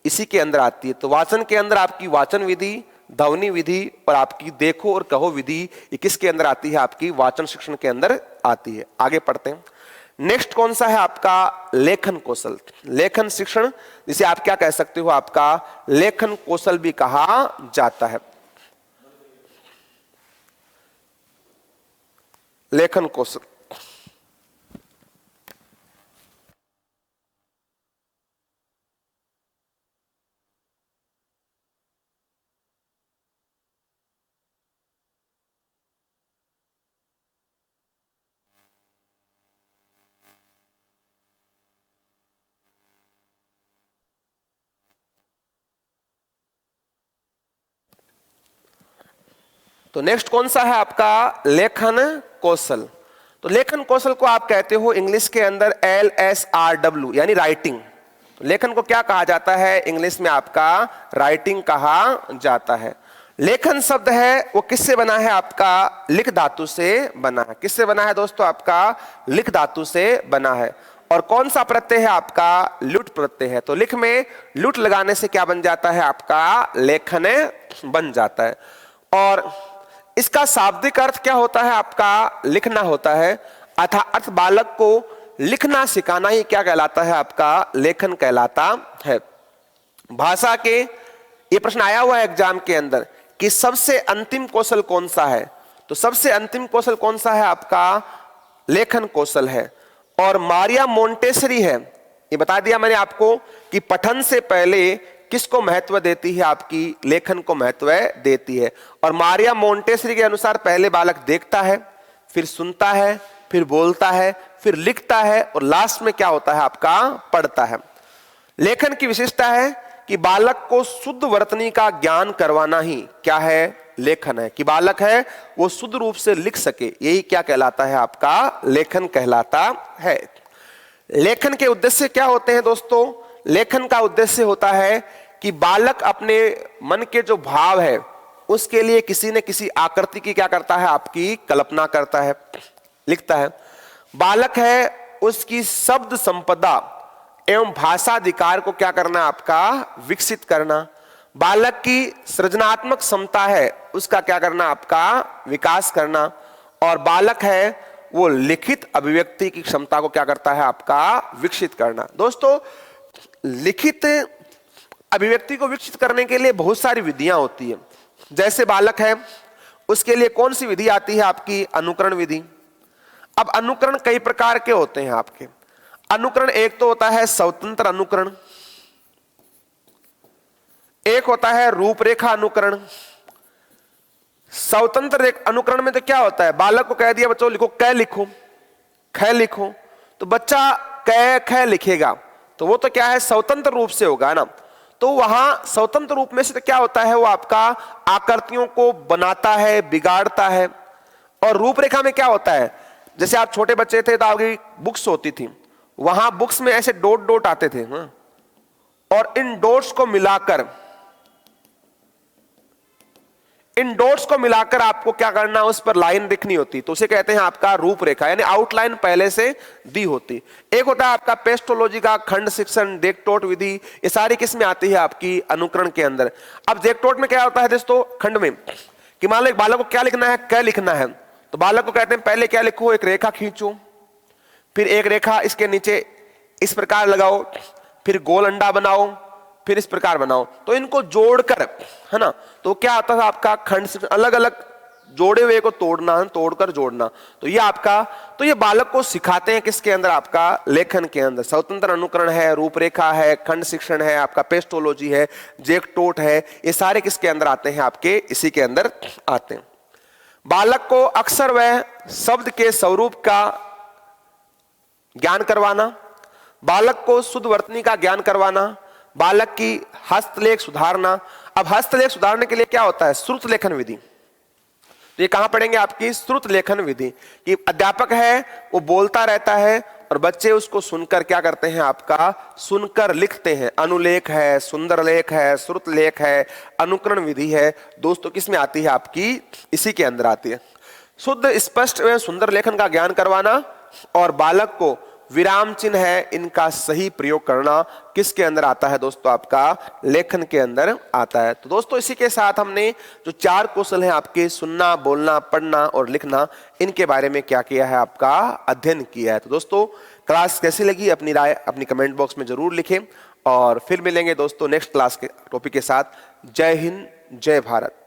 इसी के अंदर आती है। तो वाचन के अंदर आपकी वाचन विधि, ध्वनि विधि और आपकी देखो और कहो विधि, ये किसके अंदर आती है? आपकी वाचन शिक्षण के अंदर आती है। आगे पढ़ते हैं। नेक्स्ट कौन सा है? आपका लेखन कौशल। लेखन शिक्षण, जिसे आप क्या कह सकते हो? आपका लेखन कौशल भी कहा जाता है। लेखन कौशल, तो नेक्स्ट कौन सा है? आपका लेखन कौशल। तो लेखन कौशल को आप कहते हो इंग्लिश के अंदर LSRW, यानी राइटिंग। तो लेखन को क्या कहा जाता है? इंग्लिश में आपका राइटिंग कहा जाता है। लेखन शब्द है वो किससे बना है? आपका लिख धातु से बना है। किससे बना है दोस्तों? आपका लिख धातु से बना है। और कौन सा प्रत्यय है? आपका लुट प्रत्यय है। तो लिख में लुट लगाने से क्या बन जाता है? आपका लेखन बन जाता है। और इसका शाब्दिक अर्थ क्या होता है? आपका लिखना होता है। अर्थात बालक को लिखना सिखाना ही क्या कहलाता है? आपका लेखन कहलाता है। भाषा के ये प्रश्न आया हुआ है एग्जाम के अंदर कि सबसे अंतिम कौशल कौन सा है? तो सबसे अंतिम कौशल कौन सा है? आपका लेखन कौशल है। और मारिया मोंटेसरी है, ये बता दिया मैंने आपको कि पठन से पहले किसको महत्व देती है? आपकी लेखन को महत्व देती है। और मारिया मोंटेसरी के अनुसार पहले बालक देखता है, फिर सुनता है, फिर बोलता है, फिर लिखता है और लास्ट में क्या होता है? आपका पढ़ता है। लेखन की विशेषता है कि बालक को शुद्ध वर्तनी का ज्ञान करवाना ही क्या है? लेखन है। कि बालक है वो शुद्ध रूप से लिख सके, यही क्या कहलाता है? आपका लेखन कहलाता है। लेखन के उद्देश्य क्या होते हैं दोस्तों? लेखन का उद्देश्य होता है कि बालक अपने मन के जो भाव है उसके लिए किसी न किसी आकृति की क्या करता है, आपकी कल्पना करता है, लिखता है। बालक है, उसकी शब्द संपदा एवं भाषा अधिकार को क्या करना, आपका विकसित करना। बालक की सृजनात्मक क्षमता है, उसका क्या करना, आपका विकास करना। और बालक है वो लिखित अभिव्यक्ति की क्षमता को क्या करता है, आपका विकसित करना। दोस्तों, लिखित अभिव्यक्ति को विकसित करने के लिए बहुत सारी विधियां होती है। जैसे बालक है, उसके लिए कौन सी विधि आती है, आपकी अनुकरण विधि। अब अनुकरण कई प्रकार के होते हैं आपके। अनुकरण एक तो होता है स्वतंत्र अनुकरण, एक होता है रूपरेखा अनुकरण। स्वतंत्र अनुकरण में तो क्या होता है, बालक को कह दिया बच्चों लिखो क लिखो, ख लिखो, तो बच्चा क ख लिखेगा, तो वो तो क्या है, स्वतंत्र रूप से होगा ना। तो वहां स्वतंत्र रूप में से तो क्या होता है, वो आपका आकृतियों को बनाता है, बिगाड़ता है। और रूपरेखा में क्या होता है, जैसे आप छोटे बच्चे थे तो आपकी बुक्स होती थी, वहां बुक्स में ऐसे डॉट डॉट आते थे, और इन डॉट्स को मिलाकर आपको क्या करना, उस पर लाइन लिखनी होती, तो उसे कहते हैं आपका रूपरेखा, यानी आउटलाइन पहले से दी होती। एक होता है आपका पेस्टोलॉजी का खंड शिक्षण, डेकटोट विधि, ये सारी किसमें आती है, आपकी अनुकरण के अंदर। अब डेकटोट में क्या होता है दोस्तों, खंड में, कि मान लो एक बालक को क्या लिखना है, क लिखना है, तो बालक को कहते हैं पहले क्या लिखो, एक रेखा खींचो, फिर एक रेखा इसके नीचे इस प्रकार लगाओ, फिर गोल अंडा बनाओ, फिर इस प्रकार बनाओ, तो इनको जोड़कर, है ना, तो क्या आता था आपका खंड शिक्षण, अलग अलग जोड़े हुए को तोड़ना, तोड़कर जोड़ना। तो ये आपका, तो ये बालक को सिखाते हैं किसके अंदर, आपका लेखन के अंदर। स्वतंत्र अनुकरण है, रूपरेखा है, खंड शिक्षण है, आपका पेस्टोलॉजी है, जेकटोट है, ये सारे किसके अंदर आते हैं, आपके इसी के अंदर आते हैं। बालक को अक्षर व शब्द के स्वरूप का ज्ञान करवाना, बालक को शुद्ध वर्तनी का ज्ञान करवाना, बालक की हस्तलेख सुधारना। अब हस्तलेख सुधारने के लिए क्या होता है, श्रुत लेखन विधि। तो ये कहां पढ़ेंगे, आपकी श्रुत लेखन विधि, कि अध्यापक है वो बोलता रहता है और बच्चे उसको सुनकर क्या करते हैं, आपका सुनकर लिखते हैं। अनुलेख है, सुंदर लेख है, श्रुत लेख है, अनुकरण विधि है, दोस्तों किसमें आती है, आपकी इसी के अंदर आती है। शुद्ध स्पष्ट एवं सुंदर लेखन का ज्ञान करवाना और बालक को विराम चिन्ह है इनका सही प्रयोग करना किसके अंदर आता है दोस्तों, आपका लेखन के अंदर आता है। तो दोस्तों इसी के साथ हमने जो 4 कौशल हैं आपके, सुनना, बोलना, पढ़ना और लिखना, इनके बारे में क्या किया है, आपका अध्ययन किया है। तो दोस्तों क्लास कैसी लगी, अपनी राय अपनी कमेंट बॉक्स में जरूर लिखें, और फिर मिलेंगे दोस्तों नेक्स्ट क्लास के टॉपिक के साथ। जय हिंद, जय भारत।